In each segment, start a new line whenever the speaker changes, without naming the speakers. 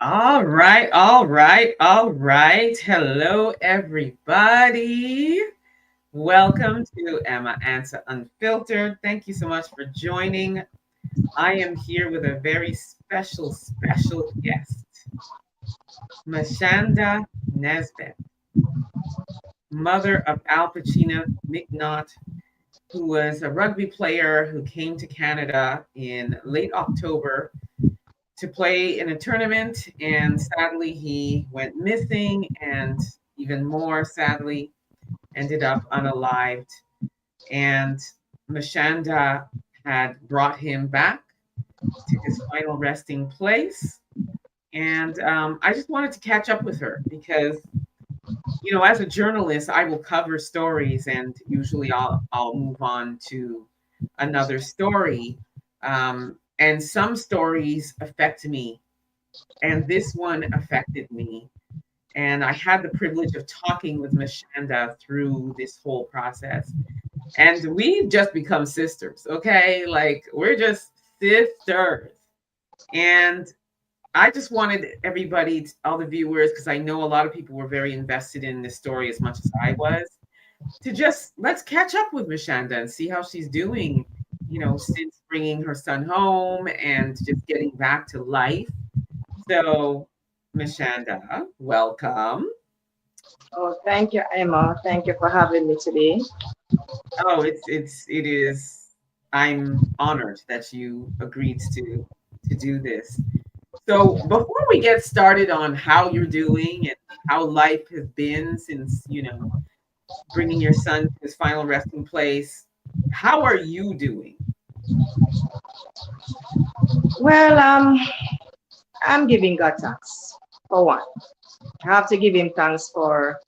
All right, all right, all right. Hello, everybody. Welcome to Emma Answer Unfiltered. Thank you so much for joining. I am here with a very special guest, Meshanda Nesbeth, mother of Alpachino Mignott, who was a rugby player who came to Canada in late October to play in a tournament, and sadly, he went missing, and even more sadly, ended up unalived. And Mashanda had brought him back to his final resting place. And I just wanted to catch up with her because, as a journalist, I will cover stories, and usually I'll move on to another story. And some stories affect me, and this one affected me. And I had the privilege of talking with Mashanda through this whole process. And we've just become sisters, okay? Like, we're just sisters. And I just wanted everybody, all the viewers, because I know a lot of people were very invested in this story as much as I was, to just let's catch up with Mashanda and see how she's doing, since bringing her son home and just getting back to life. So, Mashanda, welcome.
Oh, thank you, Emma. Thank you for having me today.
Oh, it is. I'm honored that you agreed to do this. So, before we get started on how you're doing and how life has been since, bringing your son to his final resting place, how are you doing?
Well, I'm giving God thanks for one. I have to give Him thanks for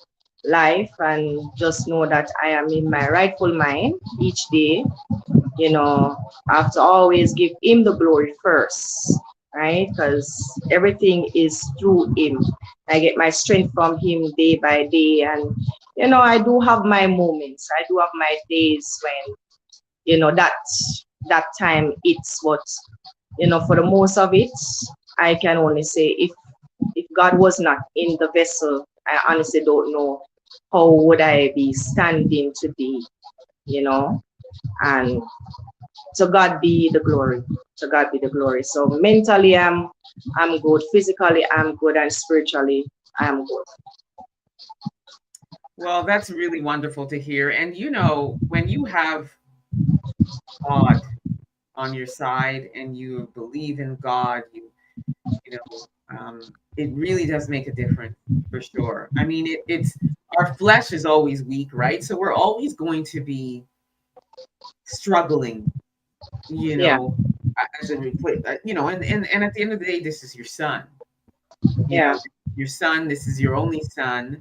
life and just know that I am in my rightful mind each day. I have to always give Him the glory first, right? Because everything is through Him. I get my strength from Him day by day. And, I do have my moments. I do have my days when, that time it's what, for the most of it, I can only say if God was not in the vessel, I honestly don't know how would I be standing today, you know. And to God be the glory. To God be the glory. So mentally I'm good, physically I'm good, and spiritually I'm good.
Well, that's really wonderful to hear. And when you have God on your side and you believe in God, it really does make a difference for sure. I mean, it's our flesh is always weak, right? So we're always going to be struggling, you
Yeah,
know, as a and at the end of the day, this is your son, you
yeah.
know, your son. This is your only son,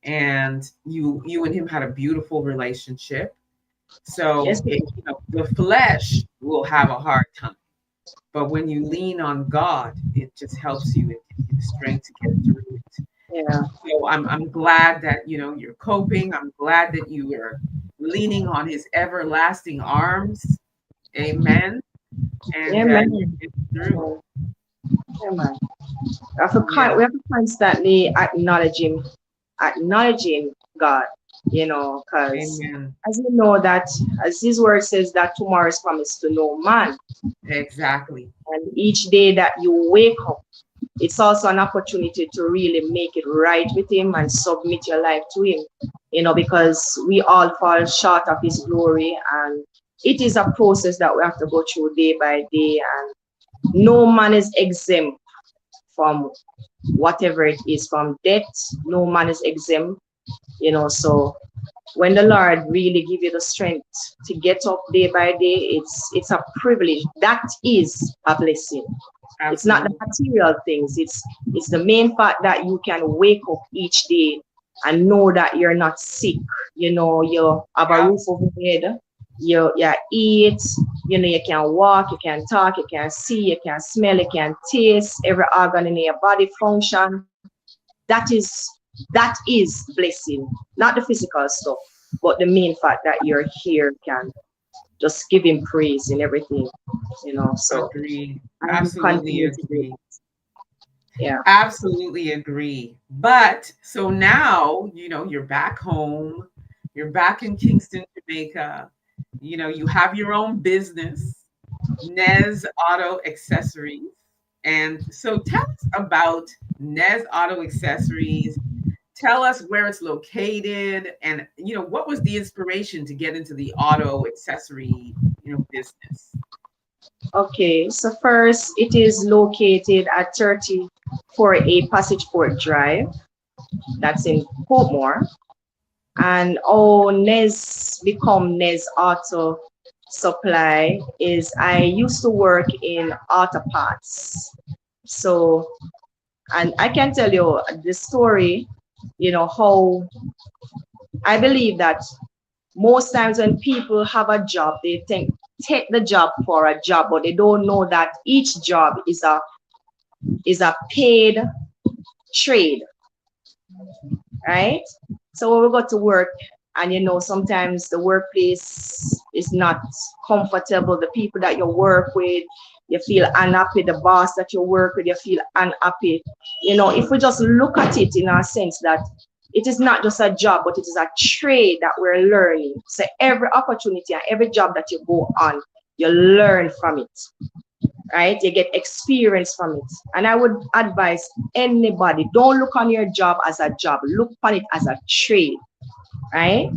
and you and him had a beautiful relationship.
Yes,
So the flesh will have a hard time. But when you lean on God, it just helps you. It gives you the strength to get through it.
yeah.
So I'm glad that you're coping. I'm glad that you are leaning on His everlasting arms. Amen. And you're
Amen.
getting through.
Amen. Amen. We
Yeah.
have to constantly acknowledging God, because
Amen.
as you know that, as His word says, that tomorrow is promised to no man,
Exactly.
and each day that you wake up, it's also an opportunity to really make it right with Him and submit your life to Him, because we all fall short of His glory, and it is a process that we have to go through day by day, and no man is exempt from whatever it is, from death. No man is exempt, so when the Lord really give you the strength to get up day by day, it's a privilege. That is a blessing. It's not the
Absolutely.
material things. It's the main fact that you can wake up each day and know that you're not sick. You have a roof over your head. You eat. You can walk. You can talk. You can see. You can smell. You can taste. Every organ in your body function. That is that is blessing, not the physical stuff, but the main fact that you're here can just give Him praise in everything. So
Agree.
I'm
Absolutely
continuing to do
agree.
that. Yeah.
Absolutely agree. But so now, you're back home, you're back in Kingston, Jamaica, you have your own business, Nez Auto Accessories. And so tell us about Nez Auto Accessories. Tell us where it's located and, what was the inspiration to get into the auto accessory, business?
Okay. So first, it is located at 34A Passage Port Drive. That's in Portmore. And oh, Nez become Nez Auto Supply is I used to work in auto parts. So, and I can tell you the story, how I believe that most times when people have a job, they think take the job for a job, but they don't know that each job is a paid trade, right? So when we go to work, and sometimes the workplace is not comfortable. The people that you work with, you feel unhappy. The boss that you work with, you feel unhappy. If we just look at it in a sense that it is not just a job, but it is a trade that we're learning. So every opportunity and every job that you go on, you learn from it, right? You get experience from it. And I would advise anybody, don't look on your job as a job, look on it as a trade, right?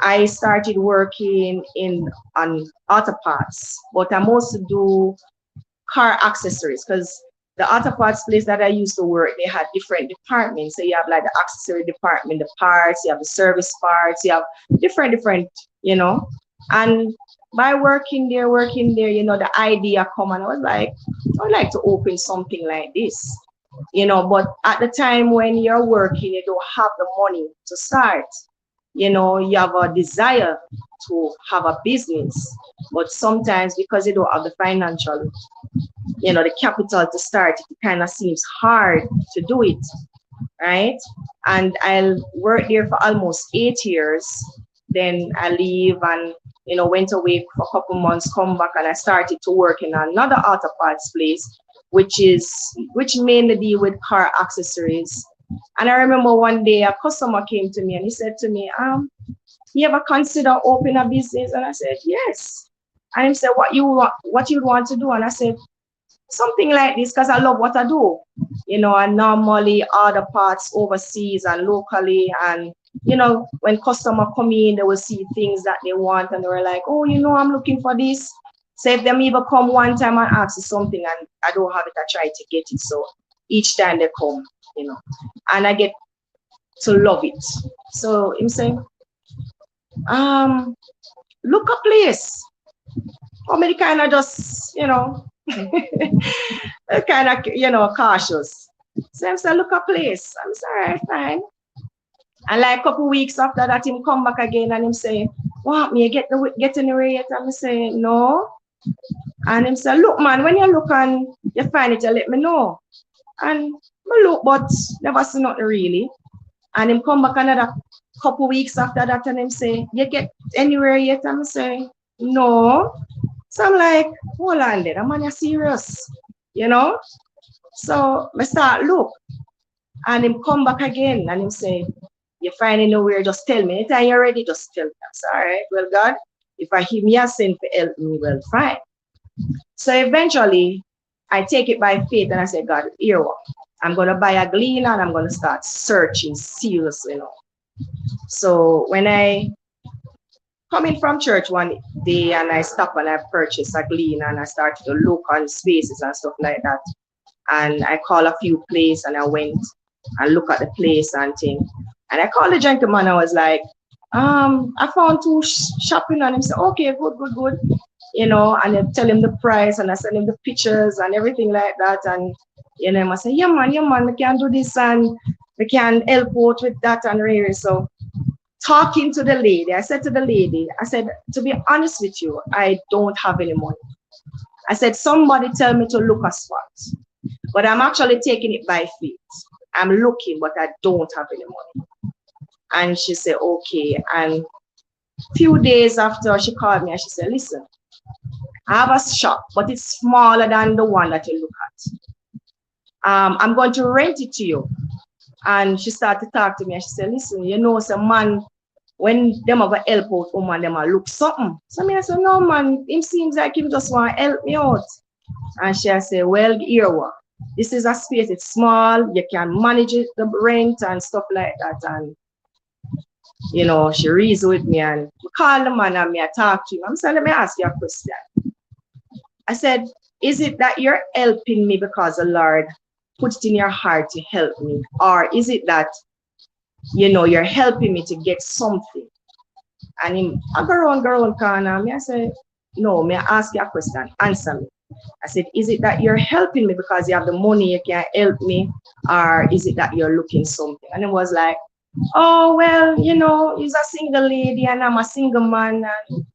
I started working on auto parts, but I mostly do car accessories because the auto parts place that I used to work, they had different departments. So you have like the accessory department, the parts, you have the service parts, you have different, and by working there, the idea come and I was like, I would like to open something like this, but at the time when you're working, you don't have the money to start. You have a desire to have a business, but sometimes because you don't have the financial, the capital to start, it kind of seems hard to do it, right? And I'll work there for almost 8 years. Then I leave and went away for a couple months, come back, and I started to work in another auto parts place, which mainly deal with car accessories. And I remember one day a customer came to me and he said to me, you ever consider opening a business? And I said, yes. And he said, what you want to do? And I said, something like this because I love what I do. I normally order parts overseas and locally. And, when customer come in, they will see things that they want and they were like, oh, I'm looking for this. So if them even come one time and ask for something and I don't have it, I try to get it. So each time they come, and I get to love it. So I'm saying, look a place. Or maybe kind of just, kind of, cautious. So I said, look a place. I'm sorry, fine. And like a couple weeks after that, him come back again and him say, what, me get in the rate? And I say, no. And him say, look, man, when you look and you find it, you let me know. And I look, but never see nothing really. And him come back another couple weeks after that and him say, you get anywhere yet? And I say, no. So I'm like, hold on then, I'm on serious, So I start look, and him come back again, and him say, you find nowhere, just tell me. Anytime you're ready, just tell me. I say, all right, well, God, if I hear me a send for help me, well, fine. So eventually, I take it by faith, and I say, God, here what? I'm going to buy a gleaner, and I'm going to start searching seriously, So when I coming from church one day and I stopped and I purchased a gleaner and I started to look on spaces and stuff like that. And I called a few places and I went and look at the place and thing. And I called the gentleman. I was like, I found two shopping and he said, okay, good. And I tell him the price and I send him the pictures and everything like that. And, I say, yeah, man, we can do this and we can help out with that and really. So talking to the lady, I said to the lady, I said, to be honest with you, I don't have any money. I said, somebody tell me to look a spot, but I'm actually taking it by faith. I'm looking, but I don't have any money. And she said, okay. And a few days after she called me and she said, listen, I have a shop, but it's smaller than the one that you look at. I'm going to rent it to you. And she started to talk to me and she said, listen, you know, some man, when them have a help out woman, them a look something. So I said, no man, him seems like him just want to help me out. And she said, well, here what? This is a space, it's small, you can manage it, the rent and stuff like that. And you know, she reasoned with me and call the man and me I talk to him. I'm saying, let me ask you a question. I said, is it that you're helping me because the Lord put it in your heart to help me? Or is it that, you know, you're helping me to get something? And him, I go around corner. Me, I said, no, may I ask you a question? Answer me. I said, is it that you're helping me because you have the money, you can help me? Or is it that you're looking something? And it was like, oh, well, you know, he's a single lady and I'm a single man. And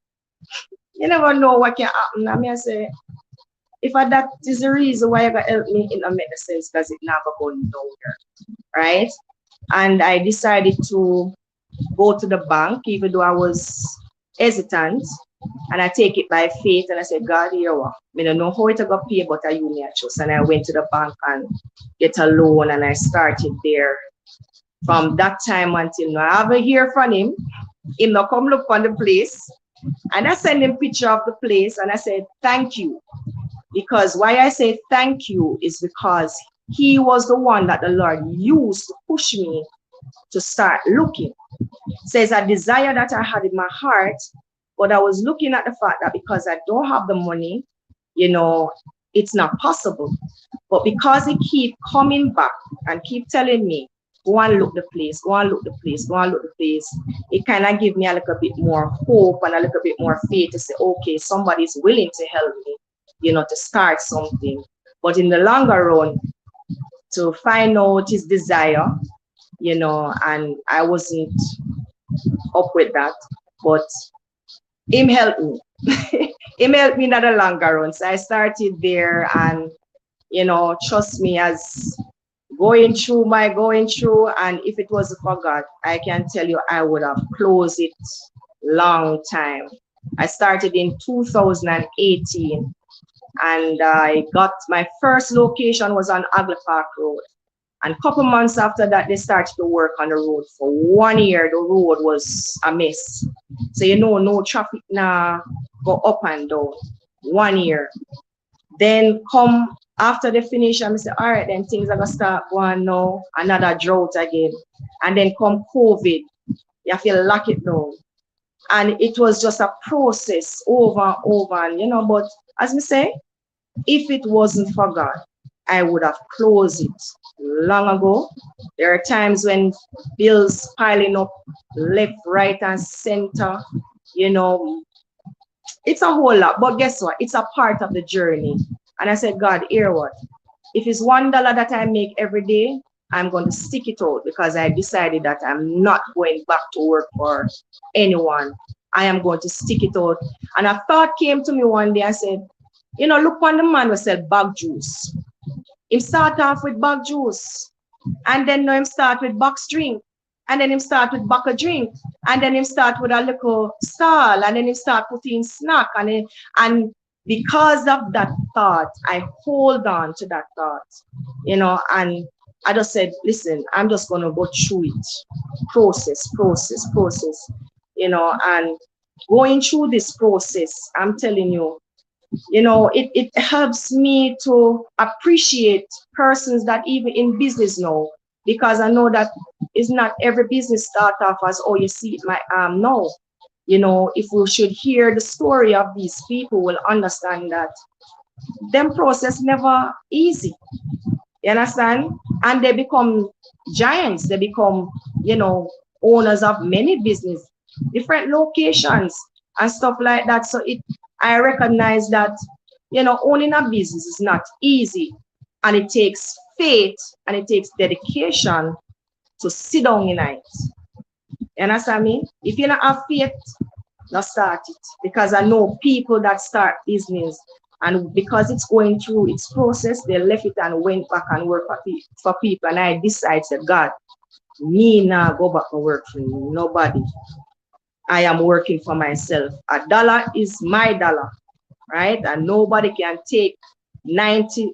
you never know what can happen. I mean, I say, if that is the reason why you got help me, it don't make sense because it never going nowhere, right? And I decided to go to the bank, even though I was hesitant. And I take it by faith and I said, God, here what? I don't know how it got pay, but I use me a trust. And I went to the bank and get a loan and I started there. From that time until now, I haven't heard from him. He not come look on the place. And I sent him picture of the place and I said, thank you. Because why I say thank you is because he was the one that the Lord used to push me to start looking. Says a desire that I had in my heart, but I was looking at the fact that because I don't have the money, you know, it's not possible. But because he keep coming back and keep telling me, go and look the place, go and look the place, go and look the place, it kind of give me a little bit more hope and a little bit more faith to say, okay, somebody's willing to help me, you know, to start something. But in the longer run, to find out his desire, you know, and I wasn't up with that, but him helped me. Him helped me in the longer run. So I started there and, you know, trust me, as going through, and if it wasn't for God, I can tell you I would have closed it long time. I started in 2018 and I got my first location was on Agla Park Road. And a couple months after that, they started to work on the road. For 1 year, the road was a mess. So, you know, no traffic now go up and down. 1 year. Then come after they finish, I say, all right, then things are going to start going now. Another drought again. And then come COVID. You have to lock it down. And it was just a process over and over. And, you know, but as me say, if it wasn't for God, I would have closed it long ago. There are times when bills piling up left, right, and center. You know, it's a whole lot. But guess what? It's a part of the journey. And I said, God, hear what? If it's $1 that I make every day, I'm going to stick it out because I decided that I'm not going back to work for anyone. I am going to stick it out. And a thought came to me one day. I said, you know, look on the man who sell bag juice. Him start off with bag juice. And then now him start with box drink. And then him start with bucket drink. And then him start with a little stall. And then him start putting snack. And because of that thought, I hold on to that thought. You know, and I just said, listen, I'm just going to go through it. Process. You know, and going through this process, I'm telling you, you know, it helps me to appreciate persons that even in business now, because I know that it's not every business start off as, oh, you see it, my no. You know, if we should hear the story of these people, we'll understand that them process never easy. You understand? And they become giants. They become, you know, owners of many business, different locations and stuff like that. So I recognize that, you know, owning a business is not easy, and it takes faith and it takes dedication to sit down in it. You understand me? If you don't have faith, not start it. Because I know people that start business, and because it's going through its process, they left it and went back and work for people. And I decided, God, me now go back and work for nobody. I am working for myself. $1 is my dollar, right? And nobody can take 90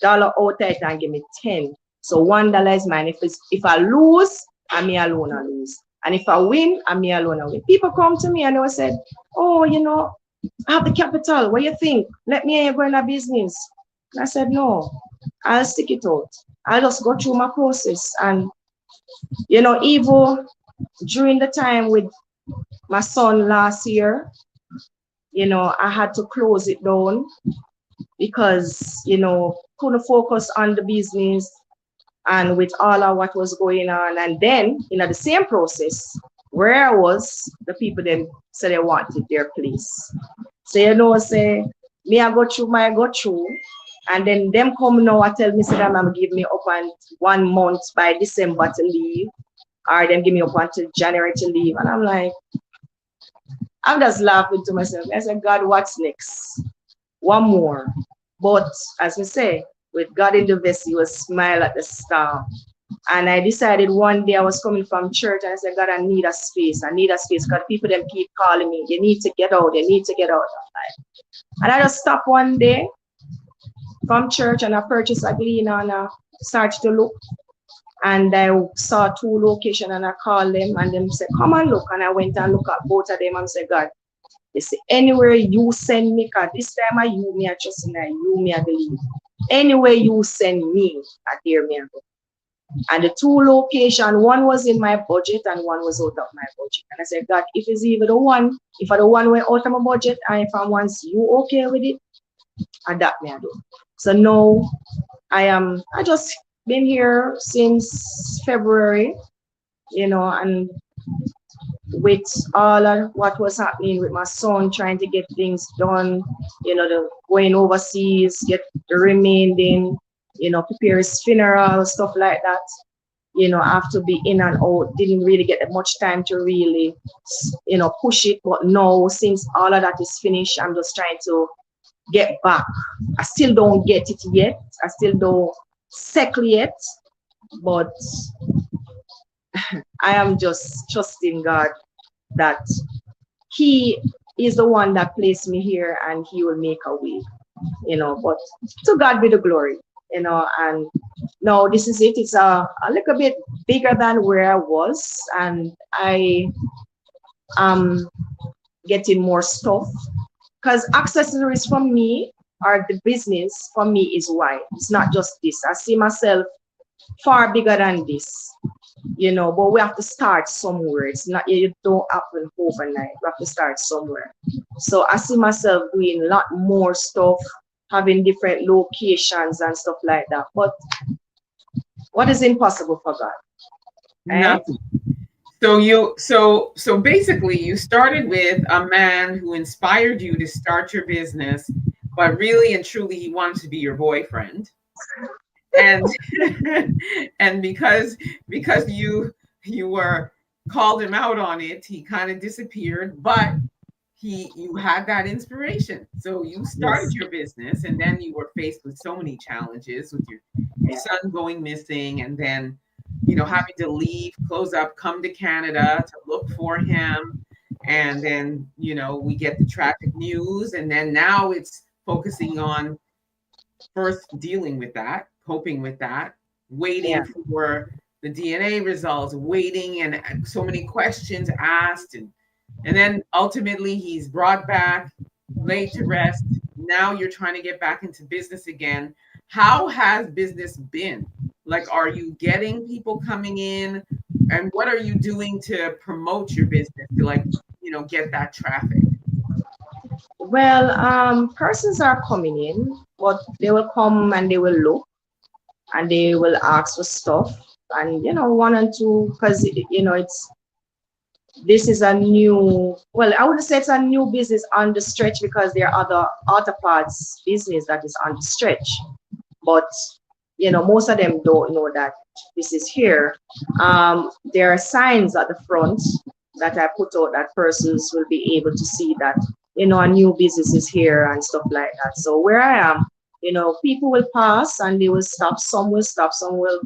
out it and give me 10. So $1 is mine. If I lose, I'm me alone I lose. And if I win, I'm me alone I win. People come to me and they will say, oh, I have the capital. What do you think? Let me go in a business. And I said, no, I'll stick it out. I'll just go through my process. And, even during the time with my son last year, I had to close it down because, couldn't focus on the business and with all of what was going on. And then, the same process, where I was, the people then said they wanted their place. So, say, me, I go through, and then them come now and tell me, say, that I'm give me up on 1 month by December to leave, or them give me up until January to leave. And I'm like, I'm just laughing to myself. I said, God, what's next? One more. But as we say, with God in the vest, you will smile at the star. And I decided one day I was coming from church and I said, God, I need a space. I need a space because people them keep calling me. You need to get out. You need to get out. And I just stopped one day from church and I purchased a gleaner and I started to look. And I saw 2 locations and I called them and them said, come and look. And I went and looked at both of them and said, God, you see, anywhere you send me, because this time I you me, I trust in you me, I believe. Anywhere you send me, I dare me. And the 2 locations, one was in my budget and one was out of my budget. And I said, God, if it's even the one, if I the one way out of my budget and if I want you okay with it, adapt me I do. So now I just been here since February, and with all of what was happening with my son, trying to get things done, the going overseas, get the remaining, prepare his funeral, stuff like that. I have to be in and out. Didn't really get much time to really, push it. But now, since all of that is finished, I'm just trying to get back. I still don't get it yet. I still don't settle yet. But I am just trusting God that He is the one that placed me here and He will make a way, but to God be the glory, and now this is it. It's a little bit bigger than where I was, and I am getting more stuff because accessories for me or the business for me is wide. It's not just this. I see myself far bigger than this. But we have to start somewhere. It's not, you don't happen overnight. We have to start somewhere. So I see myself doing a lot more stuff, having different locations and stuff like that. But what is impossible for God?
Nothing. So basically you started with a man who inspired you to start your business, but really and truly he wanted to be your boyfriend. And and because you were called him out on it, he kind of disappeared, but you had that inspiration. So you started your business and then you were faced with so many challenges with your son going missing and then having to leave, close up, come to Canada to look for him. And then we get the tragic news, and then now it's focusing on first dealing with that, coping with that, waiting for the DNA results, waiting, and so many questions asked, and then ultimately he's brought back, laid to rest. Now you're trying to get back into business again. How has business been? Like, are you getting people coming in, and what are you doing to promote your business to get that traffic?
Well, persons are coming in, but they will come and they will look and they will ask for stuff, and 1 and 2, because this is a new, well, I wouldn't say it's a new business on the stretch because there are other auto parts business that is on the stretch, but most of them don't know that this is here. There are signs at the front that I put out that persons will be able to see that a new business is here and stuff like that. So where I am, people will pass and they will stop. Some will stop, some will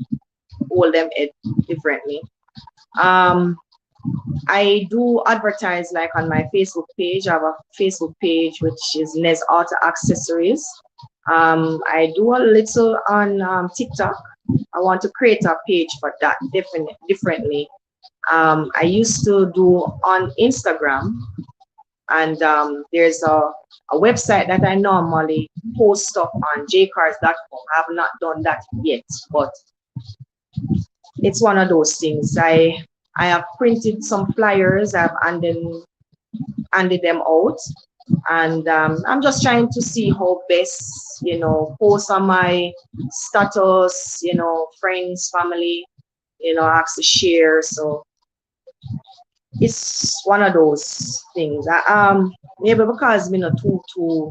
hold them differently. I do advertise like on my Facebook page. I have a Facebook page which is Nes Auto Accessories, I do a little on TikTok. I want to create a page for that differently. I used to do on Instagram, and there's a website that I normally post stuff on jcars.com. I have not done that yet, but it's one of those things. I have printed some flyers. I've handed them out, and I'm just trying to see how best, post on my status, friends, family, ask to share. So it's one of those things. Maybe because me not too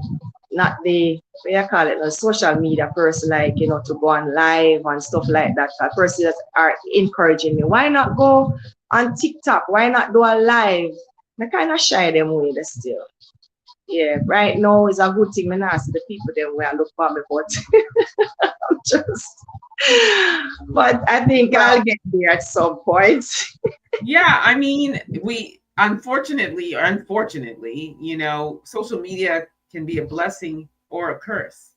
not the what you call it, a social media person, like to go on live and stuff like that. A person that are encouraging me. Why not go on TikTok? Why not do a live? I kind of shy them away still. Yeah, right now is a good thing. Me not see the people them where I look for me, but I'm just. But I think
Well,
I'll get there at some point.
yeah, I mean, we unfortunately, social media can be a blessing or a curse.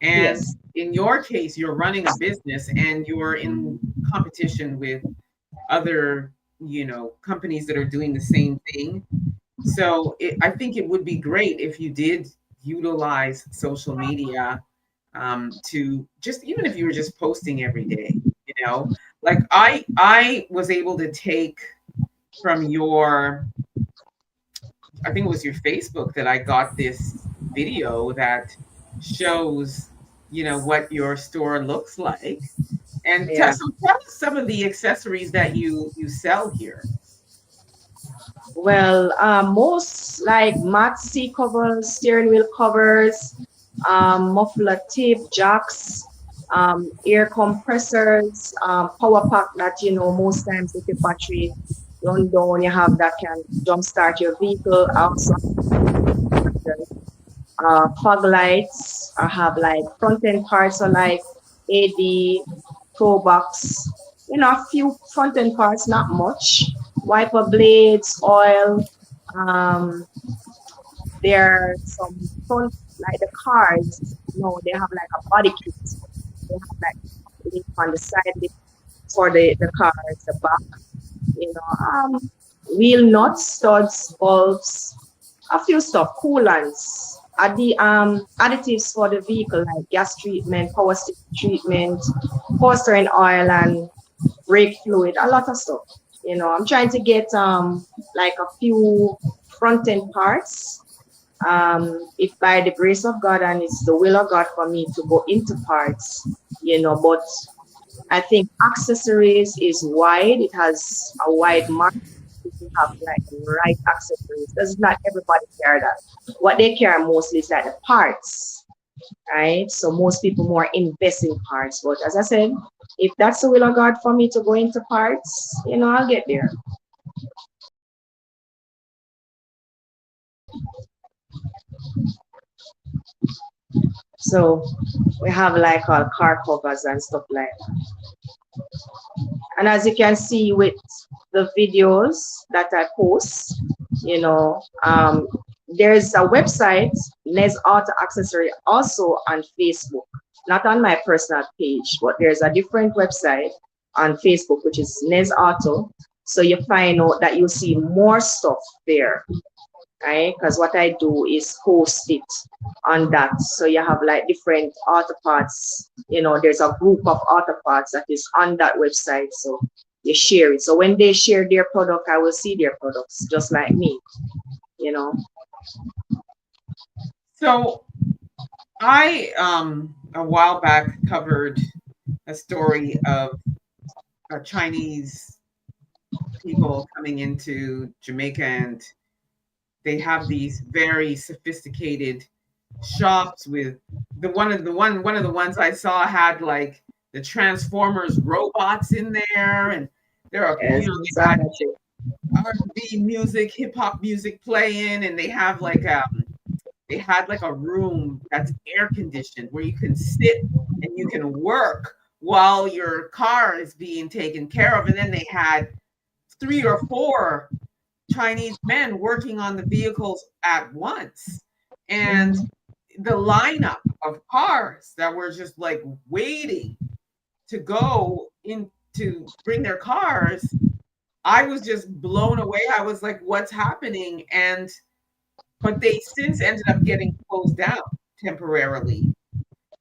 And
Yes.
in your case, you're running a business and you're in competition with other, companies that are doing the same thing. So I think it would be great if you did utilize social media, to just, even if you were just posting every day, like I was able to take from your, I think it was your Facebook, that I got this video that shows, what your store looks like. And
Yeah.
so tell us some of the accessories that you sell here.
Well, most like mat seat covers, steering wheel covers, muffler tape, jacks, air compressors, power pack that, most times if your battery run down, you have that can jumpstart your vehicle. I also have fog lights. I have like front end parts are like AD, pro box, a few front end parts, not much. Wiper blades, oil. Um, there are some front, like the cars, they have like a body kit. They have like lip on the side lip for the cars, the back, wheel nuts, studs, bulbs, a few stuff, coolants, additives for the vehicle like gas treatment, power stick treatment, power steering oil, and brake fluid, a lot of stuff. I'm trying to get like a few front end parts. If by the grace of God and it's the will of God for me to go into parts, but I think accessories is wide. It has a wide market. You have like the right accessories because not everybody care that. What they care mostly is like the parts, right? So most people more invest in parts. But as I said, if that's the will of God for me to go into parts, I'll get there. So we have like our car covers and stuff like that. And as you can see with the videos that I post, there's a website, Nes Auto Accessory, also on Facebook, not on my personal page, but there's a different website on Facebook, which is Nes Auto. So you find out that you see more stuff there, right? Because what I do is post it on that. So you have like different auto parts. There's a group of auto parts that is on that website. So you share it. So when they share their product, I will see their products just like me, you know.
So I, a while back, covered a story of Chinese people coming into Jamaica, and they have these very sophisticated shops with one of the ones I saw had like the Transformers robots in there, and there are,
Yes,
they had
exactly.
R&B music, hip hop music playing, and they have like they had like a room that's air conditioned where you can sit and you can work while your car is being taken care of. And then they had 3 or 4 Chinese men working on the vehicles at once. And the lineup of cars that were just like waiting to go in to bring their cars, I was just blown away. I was like, what's happening? And but they since ended up getting closed down temporarily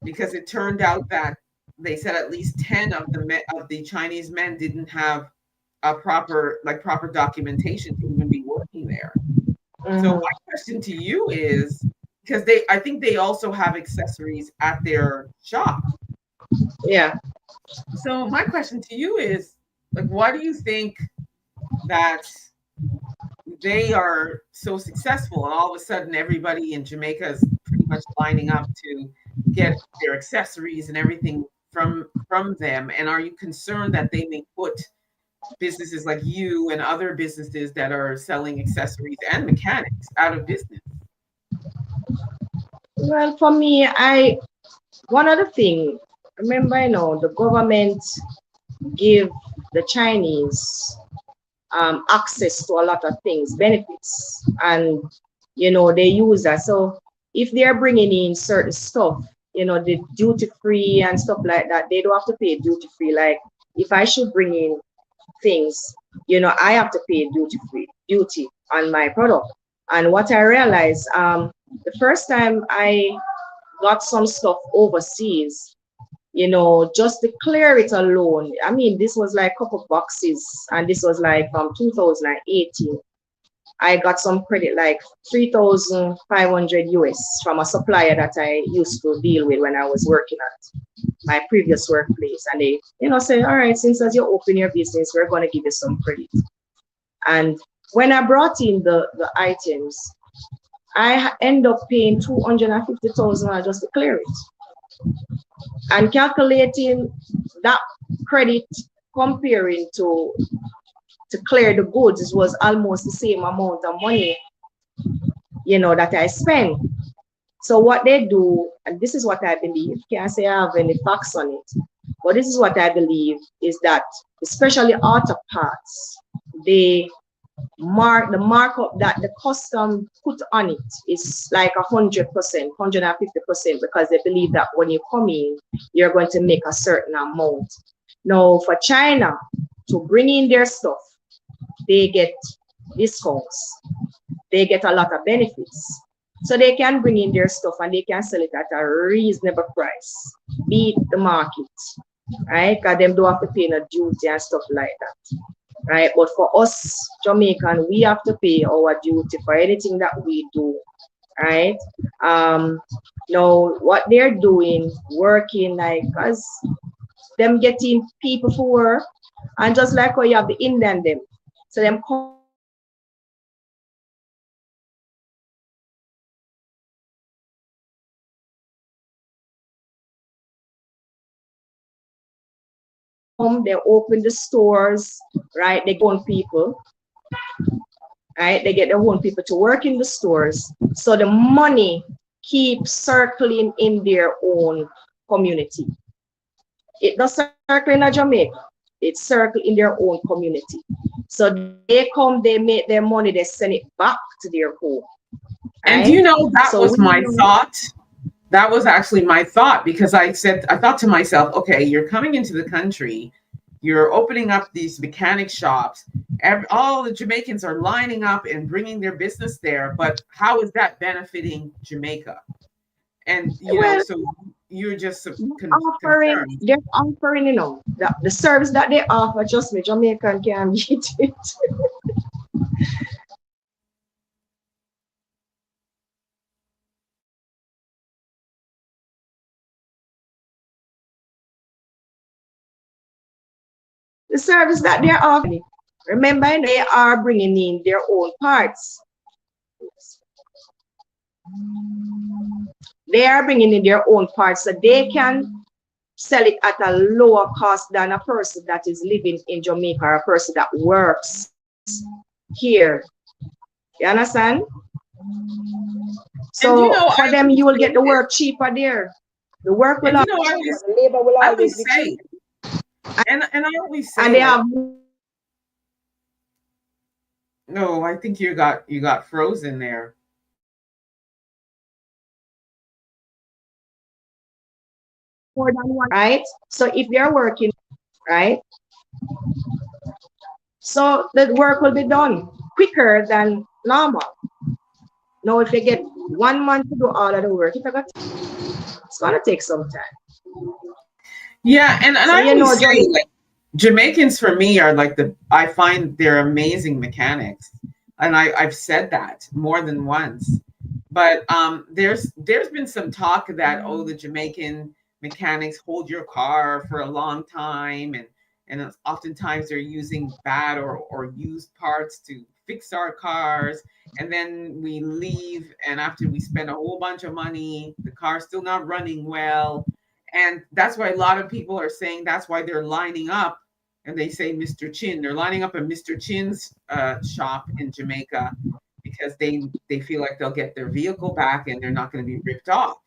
because it turned out that they said at least 10 of the Chinese men didn't have a proper documentation to even be working there. So
Mhm.
my question to you is, because they I think they also have accessories at their shop.
Yeah.
So my question to you is, like, why do you think that they are so successful and all of a sudden everybody in Jamaica is pretty much lining up to get their accessories and everything from them? And are you concerned that they may put businesses like you and other businesses that are selling accessories and mechanics out of business?
Well, for me, I one other thing. Remember, the government give the Chinese access to a lot of things, benefits, and they use that. So if they're bringing in certain stuff, the duty free and stuff like that, they don't have to pay duty free. Like if I should bring in things, I have to pay duty on my product. And what I realized, the first time I got some stuff overseas, just to clear it alone. I mean, this was like a couple boxes, and this was like from 2018. I got some credit like 3,500 US from a supplier that I used to deal with when I was working at my previous workplace. And they, say, all right, since as you open your business, we're going to give you some credit. And when I brought in the items, I end up paying 250,000 just to clear it. And calculating that credit comparing to clear the goods was almost the same amount of money, that I spend. So what they do, and this is what I believe, can't say I have any facts on it, but this is what I believe is that especially auto parts, they the markup that the custom put on it is like 100%, 150%, because they believe that when you come in, you're going to make a certain amount. Now, for China to bring in their stuff, they get discounts, they get a lot of benefits. So they can bring in their stuff and they can sell it at a reasonable price, beat the market, right? Because them don't have to pay no duty and stuff like that. Right, but for us Jamaican, we have to pay our duty for anything that we do, right? Now what they're doing, working like us, them getting people for work, and just like how you have the Indian them, so them come they open the stores, right? They get the work cheaper there, and they come, they open the stores, right? They go on people, right? They get their own people to work in the stores. So the money keeps circling in their own community. It does circle in a Jamaica. It circle in their own community. So they come, they make their money, they send it back to their home,
And do
right?
you know that
So
was
we
my thought? That was actually my thought because I thought to myself, okay, you're coming into the country, you're opening up these mechanic shops. All the Jamaicans are lining up and bringing their business there, but how is that benefiting Jamaica? And
well
so you're just
offering,
concerned.
they're offering, the service that they offer, just me, Jamaican can beat it. The service that they're offering. Remember, they are bringing in their own parts. They are bringing in their own parts so they can sell it at a lower cost than a person that is living in Jamaica or a person that works here. You understand?
And
So for them, you will get the work cheaper there. The work will
and
always
you know,
be cheaper. The labor will
I
always
always
be
say,
cheaper.
and I always
And
say,
they
like,
have
no, I think you got frozen there.
more than one, right? So if they're working, right? So the work will be done quicker than normal. Now, if you get 1 month to do all of the work, it's gonna take some time.
Yeah, and
So
I
you
always
know,
say,
Jamaica.
like, Jamaicans for me are like I find they're amazing mechanics, and I've said that more than once. But there's been some talk that, oh, the Jamaican mechanics hold your car for a long time, and oftentimes they're using bad or used parts to fix our cars, and then we leave, and after we spend a whole bunch of money, the car's still not running well. And that's why a lot of people are saying that's why they're lining up, and they say Mr. Chin. They're lining up at Mr. Chin's shop in Jamaica because they feel like they'll get their vehicle back and they're not going to be ripped off.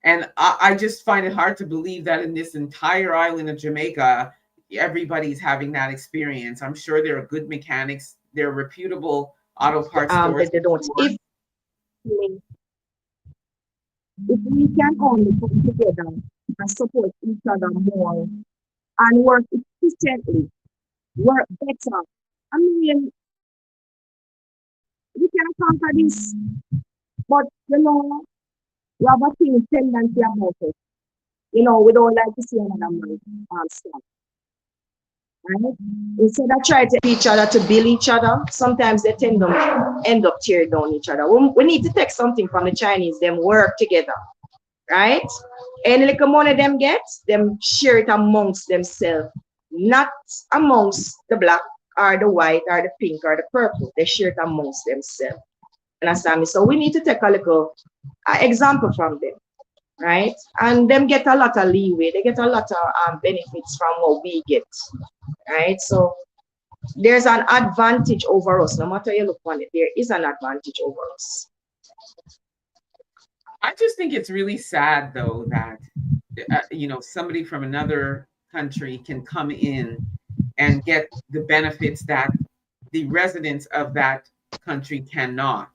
And I just find it hard to believe that in this entire island of Jamaica, everybody's having that experience. I'm sure there are good mechanics, there are reputable auto parts stores.
That they don't. If we can only come together and support each other more and work efficiently, work better, I mean, we can conquer this. But we have a thing tendency about it. We don't like to see another man stop. Right? Instead of trying to each other to build each other, sometimes they tend to end up tearing down each other. We need to take something from the Chinese, them work together, right? Any little money them get, them share it amongst themselves, not amongst the black or the white or the pink or the purple. They share it amongst themselves. Understand me? So we need to take a little example from them, right? And them get a lot of leeway. They get a lot of benefits from what we get, right? So there's an advantage over us. No matter you look on it, there is an advantage over us.
I just think it's really sad, though, that somebody from another country can come in and get the benefits that the residents of that country cannot.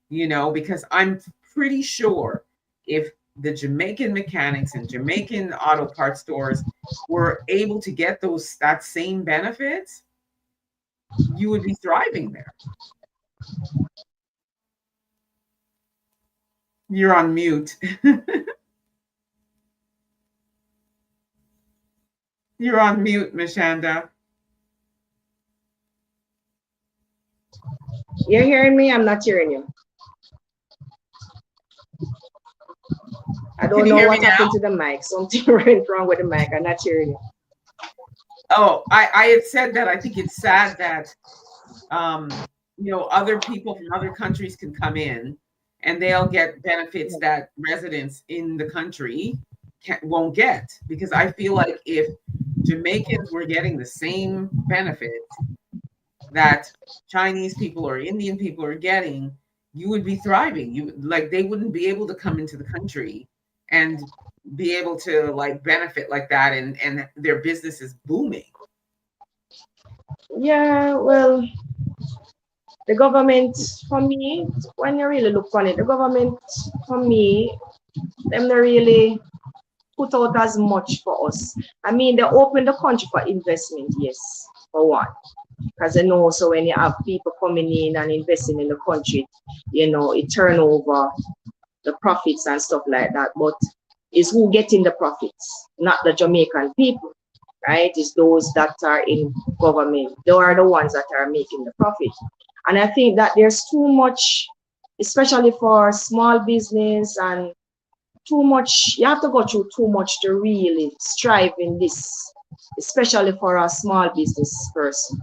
Because I'm pretty sure if the Jamaican mechanics and Jamaican auto parts stores were able to get that same benefits, you would be thriving there. You're on mute. You're on mute, Meshanda.
You're hearing me? I'm not hearing you. I don't know what happened to the mic. Something went wrong with the mic. I'm not hearing you.
Oh, I had said that I think it's sad that other people from other countries can come in and they'll get benefits that residents in the country won't get. Because I feel like if Jamaicans were getting the same benefits that Chinese people or Indian people are getting, you would be thriving. They wouldn't be able to come into the country and be able to benefit like that, and their business is booming.
Yeah, well, the government, for me, when you really look on it, the government, for me, them not really put out as much for us. I mean, they open the country for investment, yes, for one. Because they know, so when you have people coming in and investing in the country, it turn over the profits and stuff like that. But it's who getting the profits, not the Jamaican people, right? It's those that are in government. They are the ones that are making the profit. And I think that there's too much, especially for small business, and too much, you have to go through too much to really strive in this, especially for a small business person,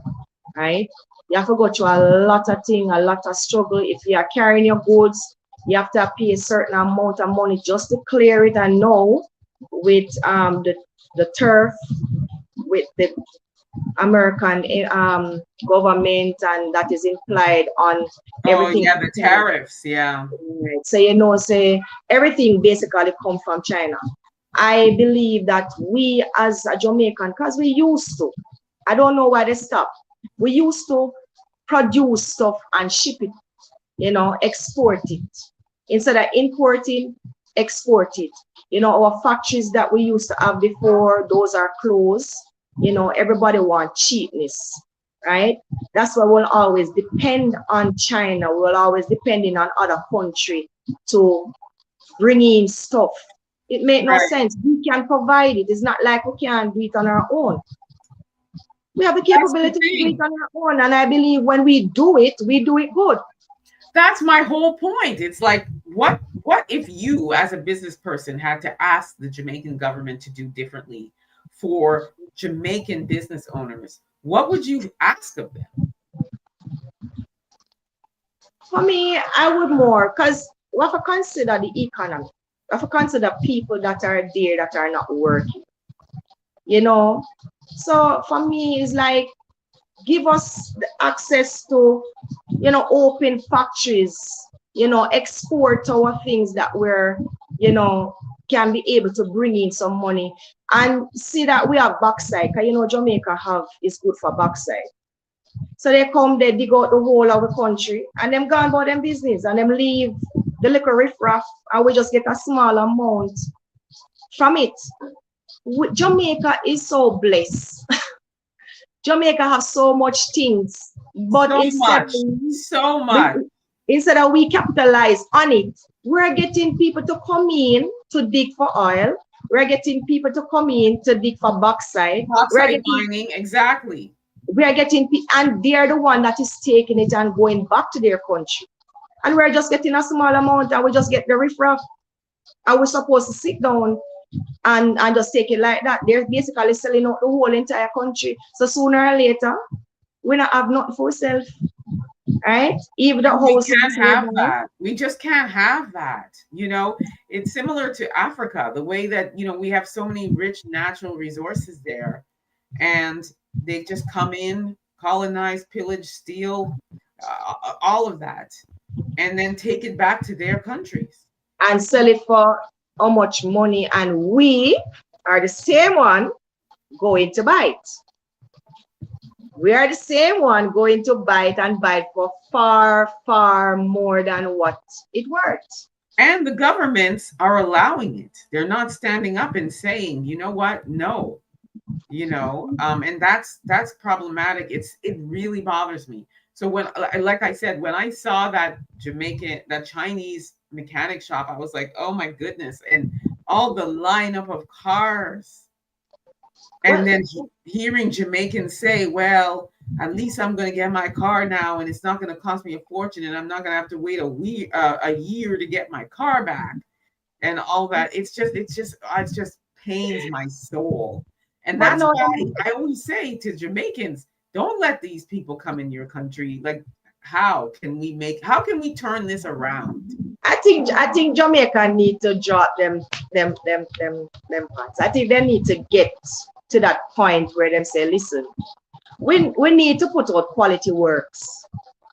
right? You have to go through a lot of things, a lot of struggle. If you are carrying your goods, you have to pay a certain amount of money just to clear it. And now with the turf, with the American government, and that is implied on everything.
Oh yeah, the tariffs, yeah.
Right. So say everything basically come from China. I believe that we as a Jamaican, because we used to, I don't know why they stopped. We used to produce stuff and ship it, export it. Instead of importing, export it. You know, our factories that we used to have before, those are closed. You know, everybody wants cheapness, right? That's why we'll always depend on China. We'll always depending on other country to bring in stuff. It makes no
Right.
sense. We can provide it. It's not like we can do it on our own. We have the
That's the
capability to do it
thing.
on our own. And I believe when we do it good.
That's my whole point. It's like, what if you as a business person had to ask the Jamaican government to do differently for Jamaican business owners? What would you ask of them?
For me, I would more, because we have to consider the economy. We have to consider people that are there that are not working, you know. So for me, it's like give us the access to, you know, open factories, you know, export our things that we're, you know, can be able to bring in some money and see that we have backside. Because, you know, Jamaica have is good for backside. So they come, they dig out the whole of the country and them go about them business and them leave the little riffraff and we just get a small amount from it. Jamaica is so blessed. Jamaica have so much things, but
So much, so much.
instead of we capitalize on it, we're getting people to come in to dig for oil. We're getting people to come in to dig for bauxite.
Bauxite mining, exactly.
We are getting, and they're the one that is taking it and going back to their country. And we're just getting a small amount and we just get the riffraff. And we're supposed to sit down and just take it like that. They're basically selling out the whole entire country. So sooner or later, we not have nothing for ourselves. Right? Even the
We
house.
can't have that. We just can't have that. You know, it's similar to Africa, the way that, you know, we have so many rich natural resources there, and they just come in, colonize, pillage, steal, all of that, and then take it back to their countries.
And sell it for how much money, and we are the same one going to buy it. We are the same one going to buy it and buy it for far, far more than what it worth.
And the governments are allowing it. They're not standing up and saying, you know what, no, you know, and that's problematic. It really bothers me. So when, like I said, when I saw that Chinese mechanic shop, I was like, oh my goodness, and all the lineup of cars. And then hearing Jamaicans say, well, at least I'm going to get my car now and it's not going to cost me a fortune and I'm not going to have to wait a year to get my car back and all that. It just pains my soul. And that's why I always say to Jamaicans, don't let these people come in your country. Like, how can we turn this around?
I think Jamaica need to drop them parts. I think they need to get to that point where they say, listen, we need to put out quality works.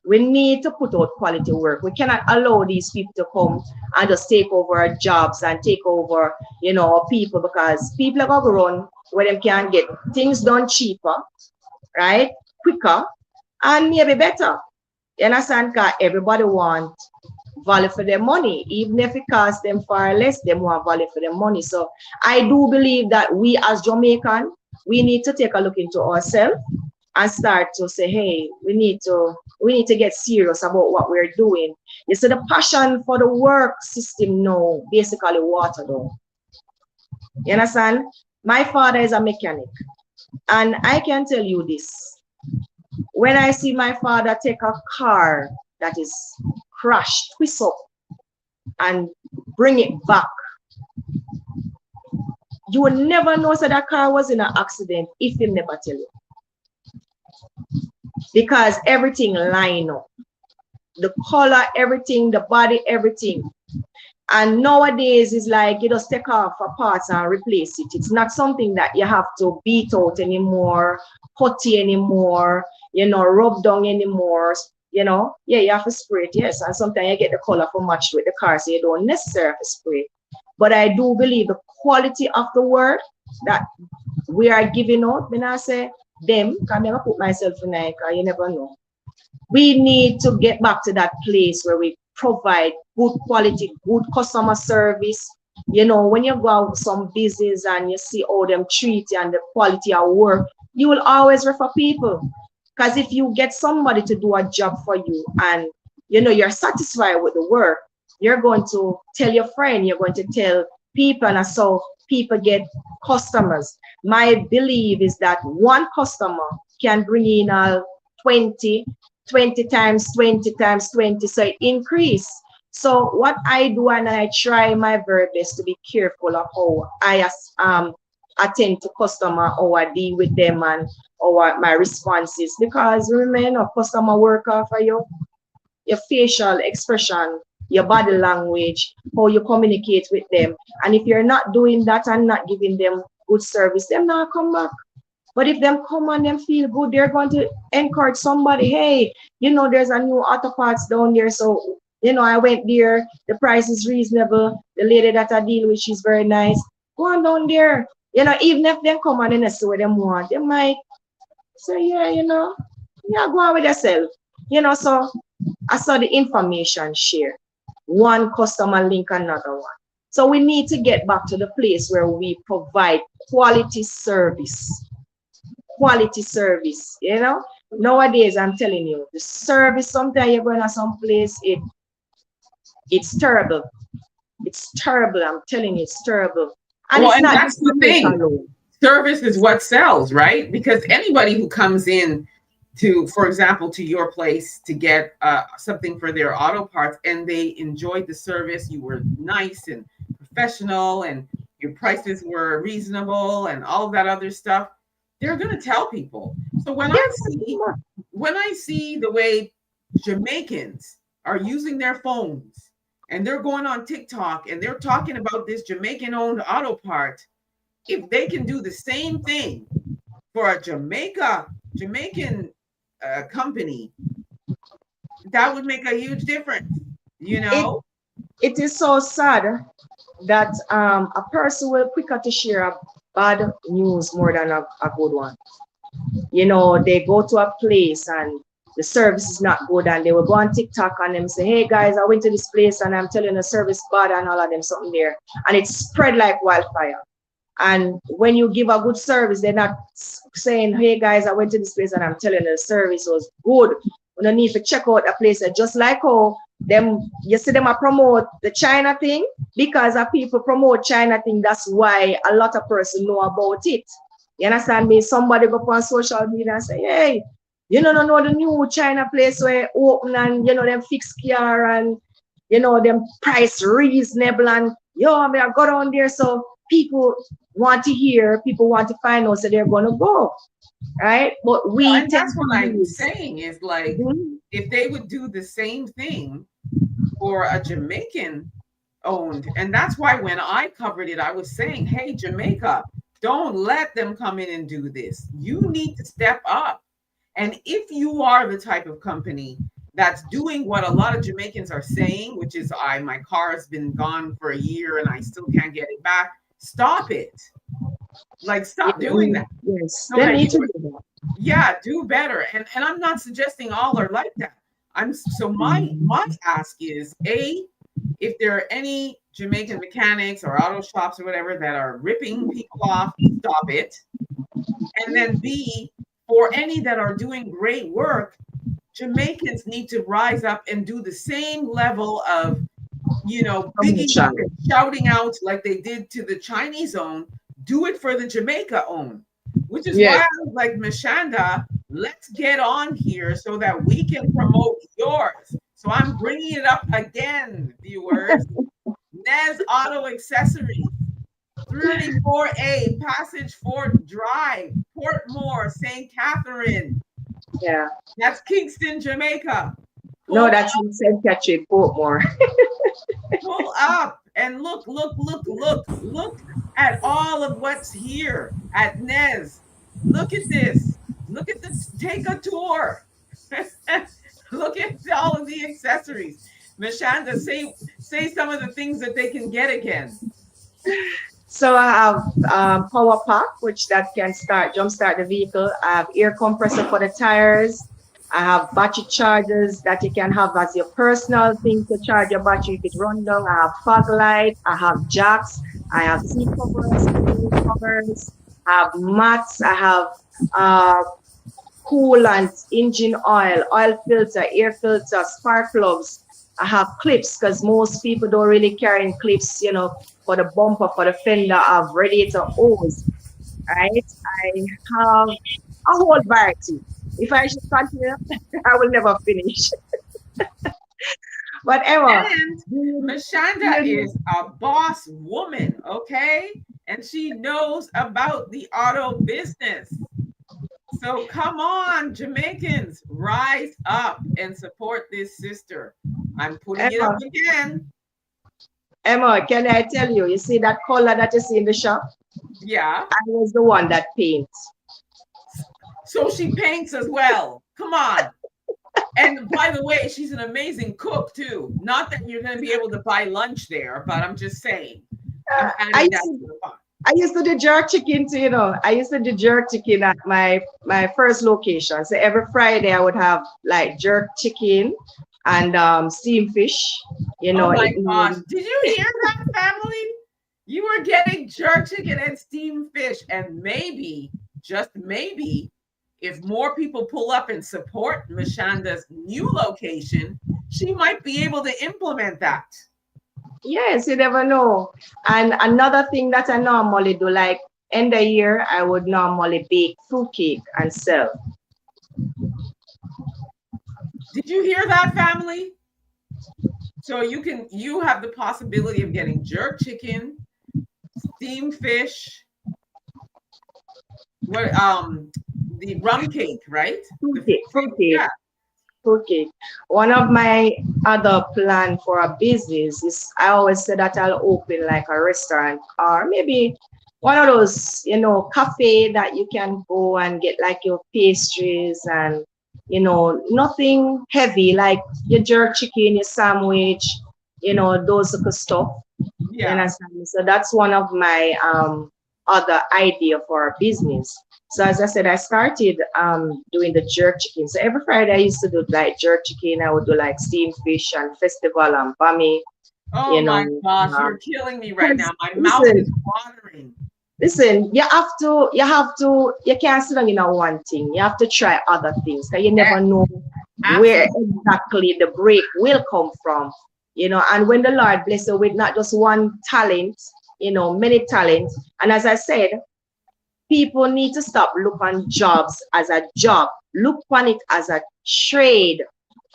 We need to put out quality work. We cannot allow these people to come and just take over our jobs and take over, you know, our people, because people are going to run where they can get things done cheaper, right? Quicker and maybe better. You understand? Because everybody wants value for their money. Even if it costs them far less, they want value for their money. So I do believe that we as Jamaican, we need to take a look into ourselves and start to say, hey, we need to get serious about what we're doing. You see, the passion for the work system now basically watered down. You understand? My father is a mechanic, and I can tell you this. When I see my father take a car that is crashed, twist up, and bring it back, you will never know that that car was in an accident if he never tell you. Because everything line up. The color, everything, the body, everything. And nowadays, it's like you just take off a parts and replace it. It's not something that you have to beat out anymore, putty anymore, you know, rub down anymore. You know, yeah, you have to spray it, yes. And sometimes you get the color for match with the car, so you don't necessarily have to spray. But I do believe the quality of the work that we are giving out, when I say them, I put myself in like, you never know. We need to get back to that place where we provide good quality, good customer service. You know, when you go out some business and you see how them treat you and the quality of work, you will always refer people. Because if you get somebody to do a job for you and you know you're satisfied with the work, you're going to tell your friend, you're going to tell people, and so people get customers. My belief is that one customer can bring in 20, 20 times 20 times 20, so it increase. So what I do, and I try my very best to be careful of how I attend to customer, how I deal with them, and how my responses, because remember, a customer work for you, your facial expression, your body language, how you communicate with them. And if you're not doing that and not giving them good service, them not come back. But if them come and them feel good, they're going to encourage somebody. Hey, you know, there's a new auto parts down there. So, you know, I went there. The price is reasonable. The lady that I deal with, she's very nice. Go on down there. You know, even if they come and they see what they want, they might say, yeah, you know, yeah, go on with yourself. You know, so I saw the information share. One customer link another one. So we need to get back to the place where we provide quality service. Quality service, you know. Nowadays, I'm telling you, the service, sometimes you're going to some place, it's terrible. It's terrible. I'm telling you, it's terrible. And
Well,
it's
and
not
that's
just
the thing.
alone.
Service is what sells, right? Because anybody who comes in to, for example, to your place to get something for their auto parts and they enjoyed the service, you were nice and professional and your prices were reasonable and all of that other stuff, they're going to tell people. So when I see the way Jamaicans are using their phones and they're going on TikTok and they're talking about this Jamaican owned auto part, if they can do the same thing for a Jamaican company, that would make a huge difference, you
It,
know?
it is so sad that a person will quicker to share a bad news more than a good one. You know, they go to a place and the service is not good, and they will go on TikTok and them say, hey guys, I went to this place and I'm telling the service bad and all of them something there. And it spread like wildfire. And when you give a good service, they're not saying, hey guys, I went to this place and I'm telling the service was good. You don't need to check out a place. Just like how them, you see them promote the China thing, because of people promote China thing, that's why a lot of person know about it. You understand me? Somebody go on social media and say, hey, you know the new China place where open and you know them fixed car and you know them price reasonable and yo, I mean I got on there, so people want to hear, people want to find out, so they're gonna go. Right? But
Well,
we
and
tend
that's
to
what I'm
use.
saying is like,
Mhm.
if they would do the same thing for a Jamaican owned, and that's why when I covered it, I was saying, hey, Jamaica, don't let them come in and do this. You need to step up. And if you are the type of company that's doing what a lot of Jamaicans are saying, which is my car has been gone for a year and I still can't get it back, stop it. Like
Yeah,
stop doing that.
yes,
So
they
that
need
you,
to do that.
yeah, do better. And I'm not suggesting all are like that. My ask is, a, if there are any Jamaican mechanics or auto shops or whatever that are ripping people off, stop it. And then B, for any that are doing great work, Jamaicans need to rise up and do the same level of, bigging up
Promotion.
and shouting out like they did to the Chinese own. Do it for the Jamaica own, which is why
Yes.
I was like, Meshanda, let's get on here so that we can promote yours. So I'm bringing it up again, viewers. Nez Auto Accessories, 34A Passage Fort Drive, Portmore, St. Catherine.
Yeah.
That's Kingston, Jamaica.
No,
Pull
that's in St. Catherine, Portmore.
pull up and look at all of what's here at Nez. Look at this. Look at this. Take a tour. Look at all of the accessories. Meshanda, say some of the things that they can get again.
So I have power pack, which that can jumpstart the vehicle. I have air compressor for the tires. I have battery chargers that you can have as your personal thing to charge your battery if it runs down. I have fog light. I have jacks. I have seat covers, steering covers. I have mats. I have uh, coolant, engine oil filter, air filter, spark plugs. I have clips because most people don't really carry clips, for the bumper, for the fender. I have radiator hose, right? I have a whole variety. If I should continue, I will never finish. But Emma,
And Meshanda is a boss woman, okay? And she knows about the auto business. So come on, Jamaicans, rise up and support this sister. I'm putting it up
Emma,
again.
Emma, can I tell you? You see that color that you see in the shop?
Yeah.
I was the one that paints.
So she paints as well. Come on. And by the way, she's an amazing cook too. Not that you're going to be able to buy lunch there, but I'm just saying. I'm
I
adding
used
that
to,
to the fun.
I used to do jerk chicken too, I used to do jerk chicken at my first location. So every Friday I would have like jerk chicken and steamed fish.
Oh my
It,
gosh. Did you hear that, family? You were getting jerk chicken and steamed fish. And maybe, just maybe, if more people pull up and support Meshanda's new location, she might be able to implement that.
yes, you never know. And another thing that I normally do, like end of year, I would normally bake fruitcake and sell.
Did you hear that, family? So you have the possibility of getting jerk chicken, steamed fish, what the rum cake, right? The
Fruitcake, fruitcake.
yeah.
Okay. One of my other plan for a business is I always say that I'll open like a restaurant or maybe one of those, cafe that you can go and get like your pastries and, nothing heavy like your jerk chicken, your sandwich, those good stuff. You
Yeah.
understand me? So that's one of my other idea for a business. So as I said, I started doing the jerk chicken. So every Friday I used to do like jerk chicken. I would do like steamed fish and festival and bami,
Oh
you know.
my gosh,
Um,
you're killing me right
'Cause
now. My mouth
listen,
is watering.
listen, you can't sit down in a one thing. You have to try other things. Cause you never know where
Absolutely.
exactly the break will come from. And when the Lord bless you with not just one talent, many talents. And as I said, people need to stop look on jobs as a job. Look on it as a trade,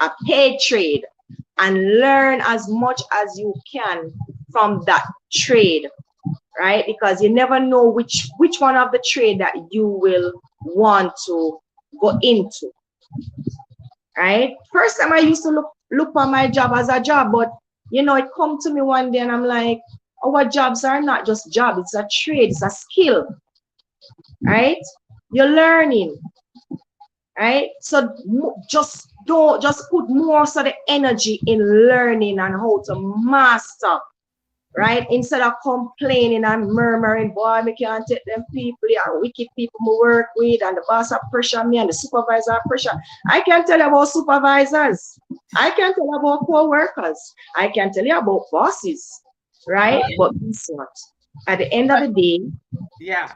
a paid trade, and learn as much as you can from that trade, right? Because you never know which one of the trade that you will want to go into, right? First time I used to look on my job as a job, but it come to me one day and I'm like, our jobs are not just job, it's a trade, it's a skill, right? You're learning, right? So just put more of the energy in learning and how to master, right? Instead of complaining and murmuring, boy, me can't take them people, they are wicked people to work with, and the boss are pressure me and the supervisor are pressure. I can tell you about supervisors. I can tell you about co-workers. I can tell you about bosses, right?
Right.
But guess what? At the end of the day,
Yeah.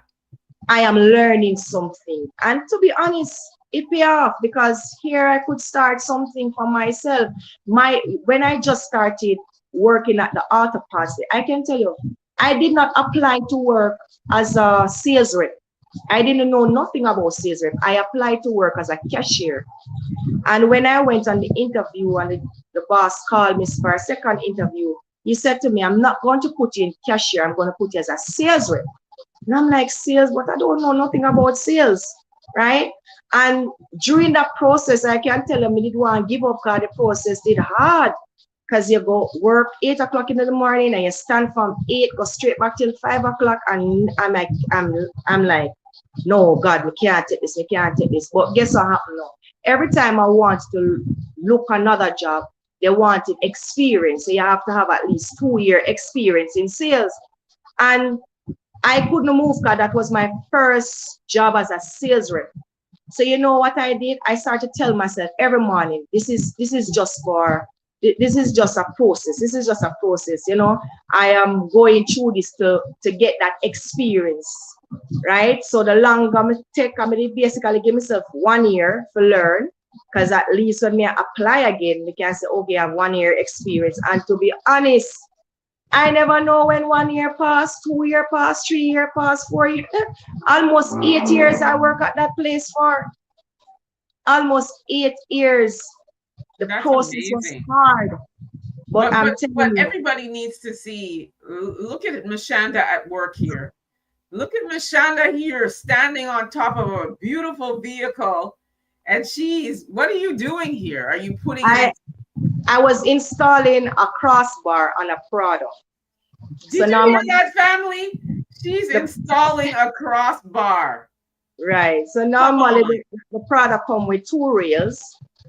I am learning something. And to be honest, it pay off because here I could start something for myself. When I just started working at the auto parts, I can tell you, I did not apply to work as a sales rep. I didn't know nothing about sales rep. I applied to work as a cashier. And when I went on the interview and the boss called me for a second interview, he said to me, I'm not going to put you in cashier, I'm going to put you as a sales rep. And I'm like, sales, but I don't know nothing about sales, right? And during that process, I can tell them I did want to give up because the process did hard. Because you go work 8 o'clock in the morning and you stand from 8, go straight back till 5 o'clock. And I'm like, no, God, we can't take this, we can't take this. But guess what happened now? Every time I want to look another job, they wanted experience. So you have to have at least 2 year experience in sales. And I couldn't move because that was my first job as a sales rep. So you know what I did? I started to tell myself every morning, this is just a process. This is just a process, you know. I am going through this to get that experience, right? So the longer I take, I basically give myself 1 year to learn, because at least when I apply again, we can say, okay, I have 1 year experience. And to be honest, I never know when 1 year passed, 2 year passed, 3 year passed, 4 year, almost 8 years I work at that place for. Almost 8 years. The
That's
process was
amazing.
hard, but
But
I'm
but but
telling you,
everybody needs to see. Look at Meshanda at work here. Look at Meshanda here standing on top of a beautiful vehicle. And she's, what are you doing here? Are you putting
I
in,
I was installing a crossbar on a product. So
did you hear
normally
that, family? She's
the
installing a crossbar.
right. So
Come
normally
on.
the product come with two rails.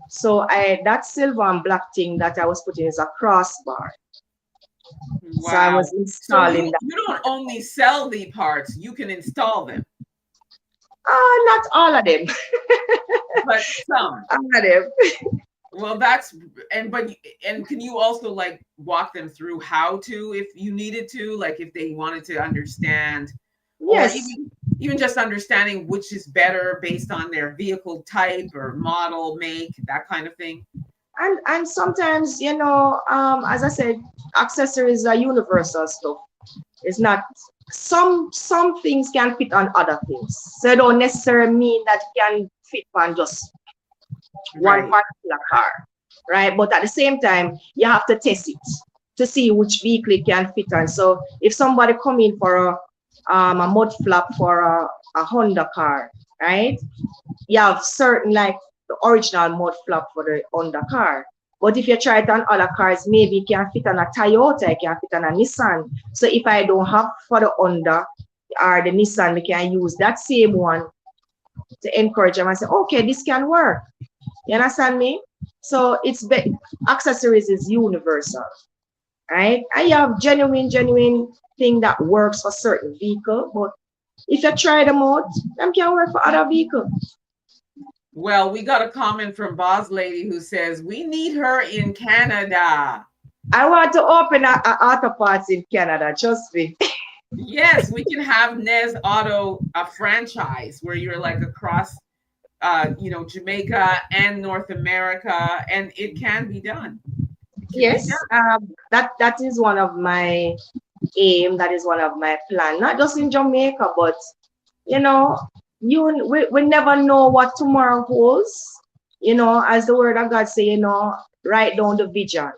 So I that silver and black thing that I was putting is a crossbar. So I was
Wow. So
installing
you
that.
you don't only sell the parts, you can install them,
Not all of them.
but some.
All of them.
Well, that's, and can you also like walk them through how to, if you needed to, like if they wanted to understand, or
Yes.
even just understanding which is better based on their vehicle type or model, make, that kind of thing.
And sometimes, you know, as I said, accessories are universal stuff. It's not some things can fit on other things. So it don't necessarily mean that it can fit on just one
Right.
particular car, right? But at the same time, you have to test it to see which vehicle it can fit on. So if somebody come in for a mud flap for a Honda car, right? You have certain like the original mud flap for the Honda car. But if you try it on other cars, maybe it can fit on a Toyota, it can fit on a Nissan. So if I don't have for the Honda or the Nissan, we can use that same one to encourage them and say, okay, this can work. You understand me? So accessories is universal, right? I have genuine thing that works for certain vehicle, but if you try them out, them can work for other vehicle.
Well, we got a comment from Boss Lady who says we need her in Canada.
I want to open a auto parts in Canada, trust me.
Yes, we can have Nez Auto a franchise where you're like across Jamaica and North America, and it can be done. It can be
Yes,
done.
that is one of my aim. That is one of my plan. Not just in Jamaica, but you know, we never know what tomorrow holds. You know, as the word of God say, you know, write down the vision.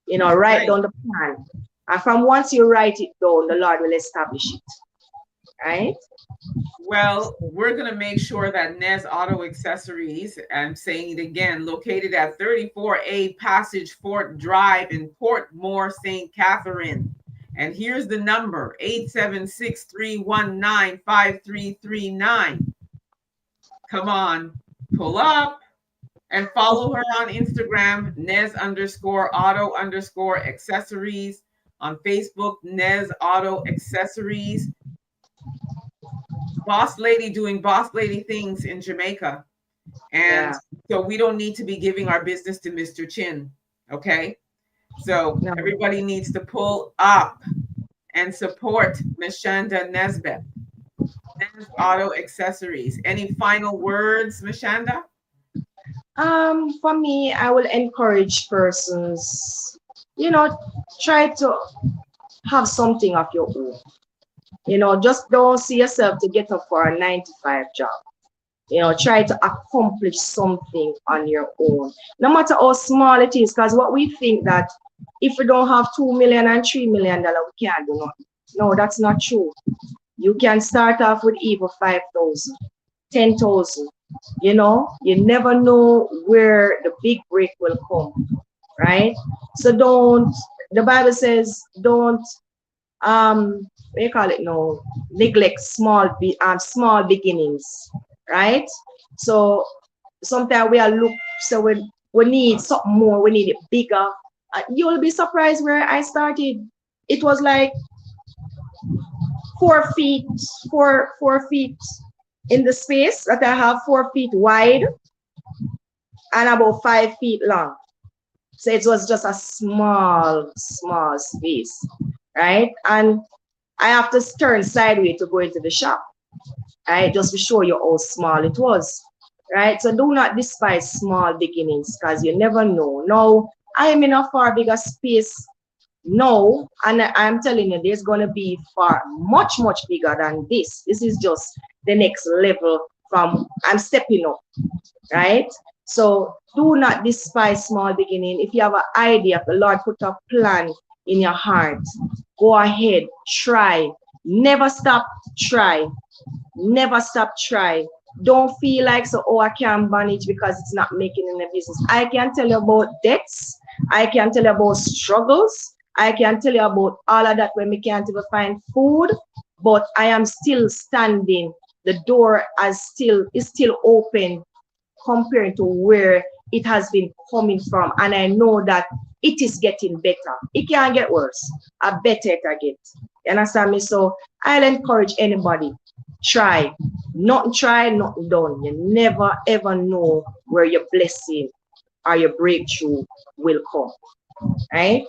You know, write
Right.
down the plan. And from once you write it down, the Lord will establish it. Right?
Well, we're going to make sure that Nez Auto Accessories, I'm saying it again, located at 34A Passage Fort Drive in Portmore, St. Catherine. And here's the number 876-319-5339. Come on, pull up and follow her on Instagram, Nez_Auto_accessories. On Facebook, Nez Auto Accessories. Boss lady doing boss lady things in Jamaica. And
Yeah.
so we don't need to be giving our business to Mr. Chin. Okay. So
No.
everybody needs to pull up and support Meshanda Nesbeth, Nez Auto Accessories. Any final words, Meshanda?
For me, I will encourage persons, you know, try to have something of your own. You know, just don't see yourself to get up for a 9 to 5 job. You know, try to accomplish something on your own, no matter how small it is. Because what we think that if we don't have 2 million and $3 million, we can't do nothing. No, that's not true. You can start off with even 5,000, 10,000. You know, you never know where the big break will come, right? So don't. The Bible says don't what do you call it now? Neglect small beginnings, right? So sometimes we are look so we need something more, we need it bigger. You'll be surprised where I started. It was like 4 feet, 4 feet in the space that I have 4 feet wide and about 5 feet long. So it was just a small space, right? And I have to turn sideways to go into the shop, right? Just to show you how small it was, right? So do not despise small beginnings because you never know. Now, I am in a far bigger space now, and I'm telling you, there's going to be far much bigger than this. This is just the next level from I'm stepping up, right? So do not despise small beginning. If you have an idea, if the Lord put a plan in your heart, go ahead, try. Never stop, try. Never stop, try. Don't feel like, so, oh, I can't manage because it's not making in the business. I can tell you about debts. I can tell you about struggles. I can tell you about all of that when we can't even find food, but I am still standing. The door is still open compared to where it has been coming from. And I know that it is getting better. It can't get worse. I better it get. You understand me? So I'll encourage anybody. Try. Nothing try, nothing done. You never ever know where your blessing or your breakthrough will come. Right?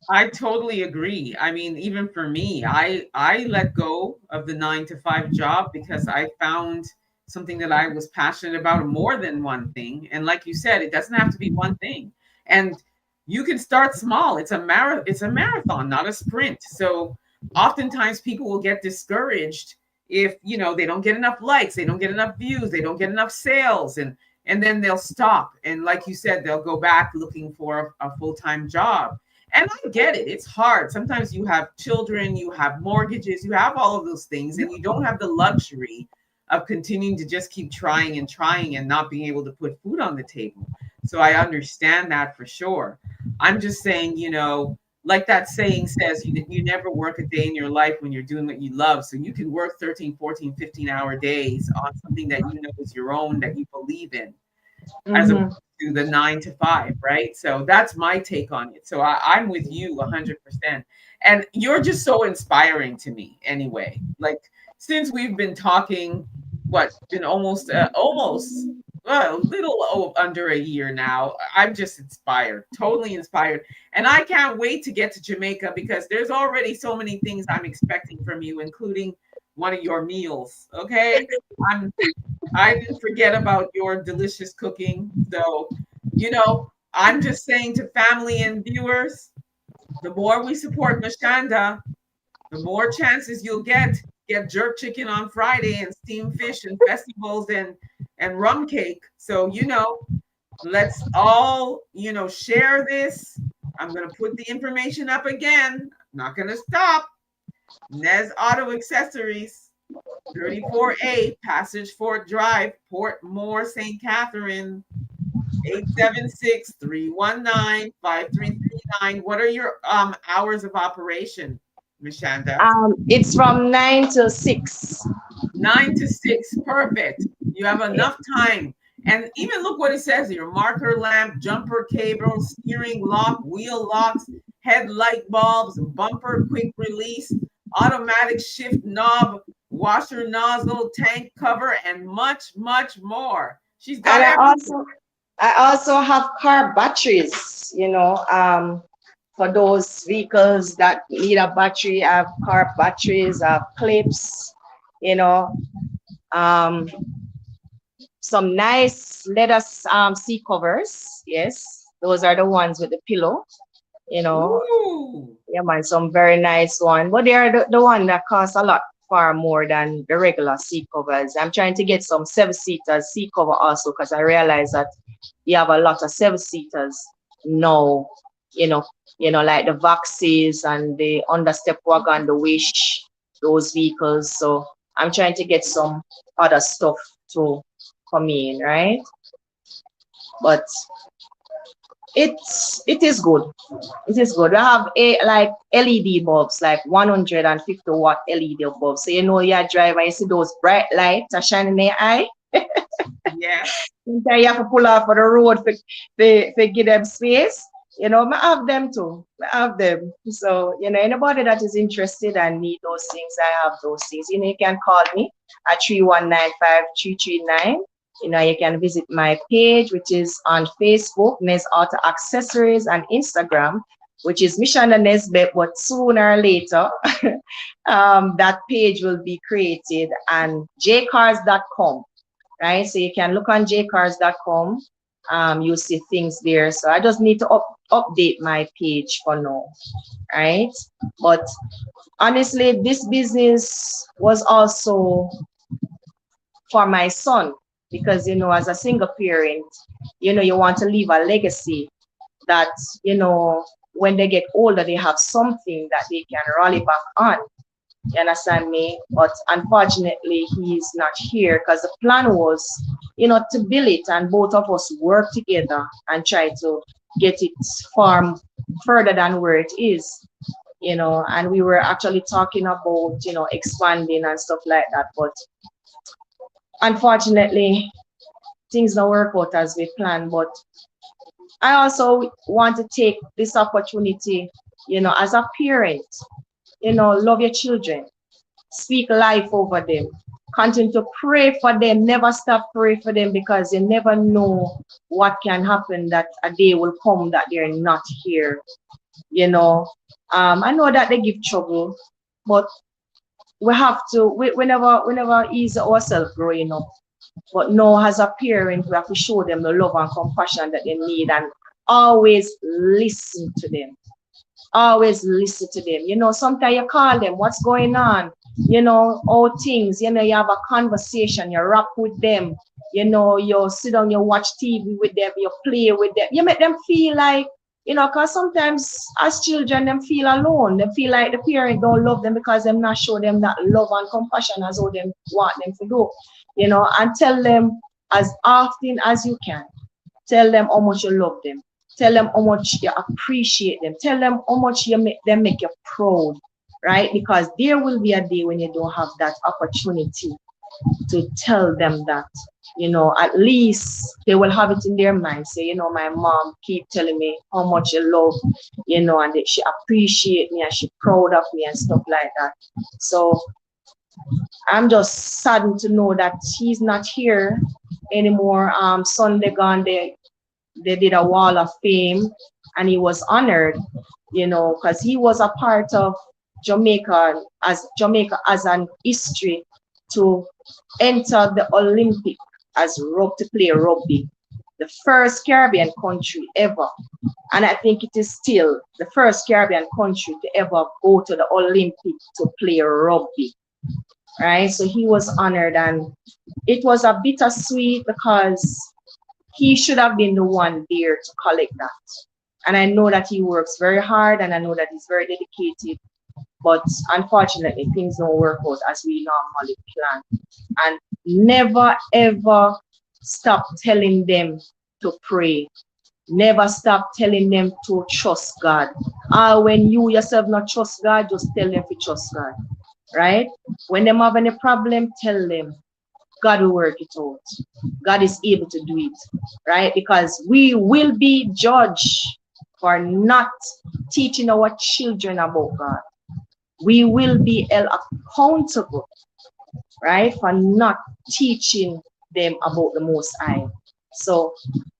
I totally agree. I mean, even for me, I let go of the 9 to 5 job because I found something that I was passionate about more than one thing. And like you said, it doesn't have to be one thing. And you can start small. It's a marathon, not a sprint. So oftentimes people will get discouraged if, they don't get enough likes, they don't get enough views, they don't get enough sales, and then they'll stop. And like you said, they'll go back looking for a full-time job. And I get it. It's hard. Sometimes you have children, you have mortgages, you have all of those things, and you don't have the luxury of continuing to just keep trying and not being able to put food on the table. So I understand that for sure. I'm just saying, like that saying says, you never work a day in your life when you're doing what you love. So you can work 13, 14, 15-hour days on something that you know is your own, that you believe in, as opposed to the 9 to 5, right? So that's my take on it. So I'm with you 100%. And you're just so inspiring to me anyway. Like, since we've been talking, been almost a little under a year now, I'm just inspired, totally inspired. And I can't wait to get to Jamaica because there's already so many things I'm expecting from you, including one of your meals. Okay. I didn't forget about your delicious cooking. So, I'm just saying to family and viewers, the more we support Meshanda, the more chances you'll get jerk chicken on Friday and steamed fish and festivals and rum cake. So, let's all, share this. I'm going to put the information up again. Not going to stop. Nez Auto Accessories, 34A Passage Fort Drive, Port Moore, St. Catherine, 876-319-5339. What are your hours of operation, Meshanda?
It's from 9 to 6.
9 to 6, perfect. You have enough time. And even look what it says here: marker lamp, jumper cable, steering lock, wheel locks, headlight bulbs, bumper quick release, automatic shift knob, washer nozzle, tank cover, and much more. She's got everything.
I also have car batteries, for those vehicles that need a battery. I have car batteries, I have clips, some nice leather seat covers. Yes, those are the ones with the pillow,
Ooh.
Yeah, man, some very nice one. But they are the one that cost a lot far more than the regular seat covers. I'm trying to get some 7-seater seat cover also because I realize that you have a lot of 7-seaters now, like the Vaxes and the Understep Wagon, the Wish, those vehicles. So I'm trying to get some other stuff to come in, right? But it is good. It is good. We have like LED bulbs, like 150-watt LED bulbs. So you're driving, you see those bright lights are shining in your eye.
Yeah.
You have to pull off for the road for give them space. I have them too. I have them. So, anybody that is interested and need those things, I have those things. You can call me at 3195339. You can visit my page, which is on Facebook, Nes Auto Accessories, and Instagram, which is Meshanda Nesbeth. But sooner or later, that page will be created, and jcars.com, right? So you can look on jcars.com. You'll see things there. So I just need to update my page for now, right? But honestly, this business was also for my son because, as a single parent, you want to leave a legacy that, when they get older, they have something that they can rally back on. You understand me? But unfortunately, he's not here because the plan was, to build it and both of us work together and try to get it far further than where it is, and we were actually talking about, expanding and stuff like that. But unfortunately, things don't work out as we planned. But I also want to take this opportunity, as a parent, love your children, speak life over them, continue to pray for them, never stop praying for them because you never know what can happen, that a day will come that they're not here. I know that they give trouble, but we have to, we never ease ourselves growing up. But now, as a parent, we have to show them the love and compassion that they need and always listen to them. Always listen to them. Sometimes you call them, what's going on? All things, you have a conversation, you rap with them, you sit down, you watch TV with them, you play with them. You make them feel like, because sometimes as children, them feel alone. They feel like the parent don't love them because them not show them that love and compassion as how them want them to do. And tell them as often as you can. Tell them how much you love them. Tell them how much you appreciate them. Tell them how much them make you proud, right? Because there will be a day when you don't have that opportunity to tell them that, at least they will have it in their mind. Say, my mom keep telling me how much you love, and that she appreciate me and she proud of me and stuff like that. So I'm just saddened to know that he's not here anymore. Sunday gone, they did a wall of fame and he was honored, because he was a part of Jamaica as an history to enter the Olympic to play rugby, the first Caribbean country ever. And I think it is still the first Caribbean country to ever go to the Olympic to play rugby. Right? So he was honored, and it was a bittersweet because he should have been the one there to collect that. And I know that he works very hard and I know that he's very dedicated. But unfortunately, things don't work out as we normally plan. And never ever stop telling them to pray. Never stop telling them to trust God. When you yourself not trust God, just tell them to trust God. Right? When they have any problem, tell them God will work it out. God is able to do it. Right? Because we will be judged for not teaching our children about God. We will be held accountable, right, for not teaching them about the Most High. So,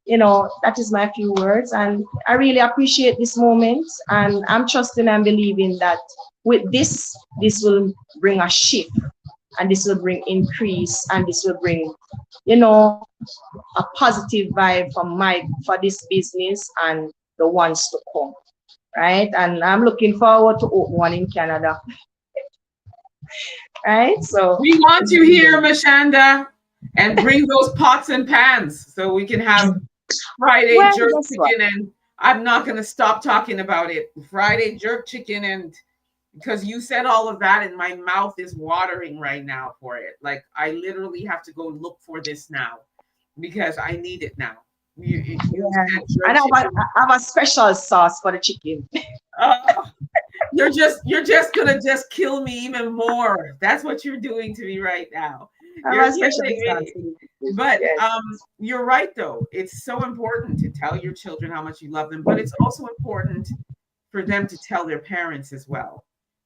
that is my few words, and I really appreciate this moment, and I'm trusting and believing that with this will bring a shift, and this will bring increase, and this will bring, a positive vibe for this business and the ones to come. Right? And I'm looking forward to open one in Canada. Right? So
we want you here, Meshanda, and bring those pots and pans so we can have Friday jerk chicken. And I'm not going to stop talking about it. Friday jerk chicken, and because you said all of that, and my mouth is watering right now for it. Like I literally have to go look for this now because I need it now.
I have a special sauce for the chicken.
You're just gonna just kill me even more. That's what you're doing to me right now. But
Yes.
you're right, though. It's so important to tell your children how much you love them, but it's also important for them to tell their parents as well.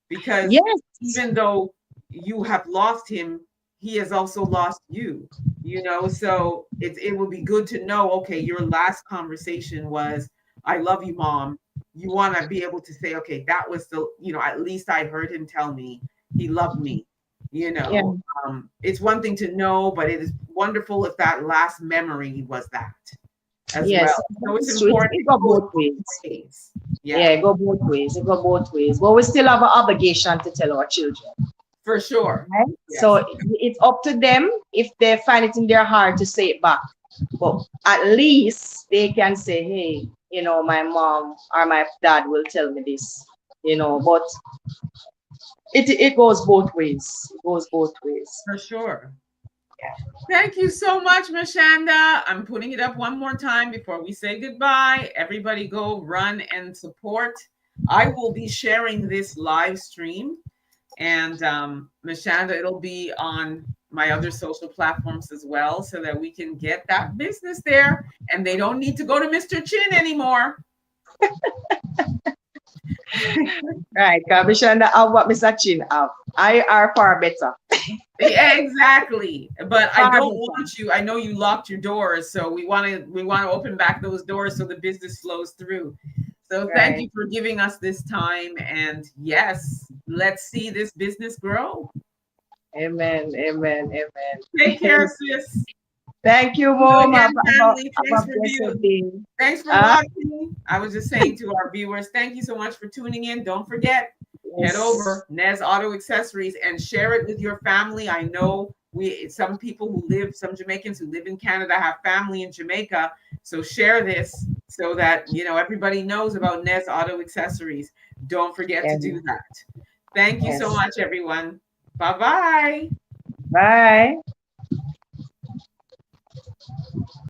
Because
Yes.
even though you have lost him, he has also lost you, so it will be good to know, okay, your last conversation was, I love you, mom. You want to be able to say, okay, that was at least I heard him tell me he loved me. You
Yeah.
know, it's one thing to know, but it is wonderful if that last memory was that as
Yes.
well. So it's
It's true.
important.
It
It
go
goes
both ways.
both ways.
Yeah,
Yeah,
it go both ways. It go both ways. But we still have an obligation to tell our children.
for sure.
Right? So
Yes,
it's up to them if they find it in their heart to say it back. But at least they can say, hey, my mom or my dad will tell me this. But it goes both ways. It goes both ways.
for sure. Thank you so much, Meshanda. I'm putting it up one more time before we say goodbye. Everybody go run and support. I will be sharing this live stream, and Meshanda, it'll be on my other social platforms as well, so that we can get that business there and they don't need to go to Mr. Chin anymore.
Right, Meshanda have what Mr. Chin have. I are far better.
Yeah, exactly. But I
Far
don't
better.
want you. I know you locked your doors, so we want to open back those doors so the business flows through. So thank
Right.
you for giving us this time, and yes, let's see this business grow.
Amen. Amen.
Take care,
Amen.
sis.
Thank you,
See you
Mom.
again, family.
Have a blessed day.
Thanks for
Ah,
watching. I was just saying to our viewers, thank you so much for tuning in. Don't forget, head
yes.
over Nez Auto Accessories and share it with your family. I know some Jamaicans who live in Canada have family in Jamaica. So share this so that everybody knows about Nez Auto Accessories. Don't forget to
Yes.
do that. Thank you so
Yes.
much, everyone. Bye-bye.
Bye.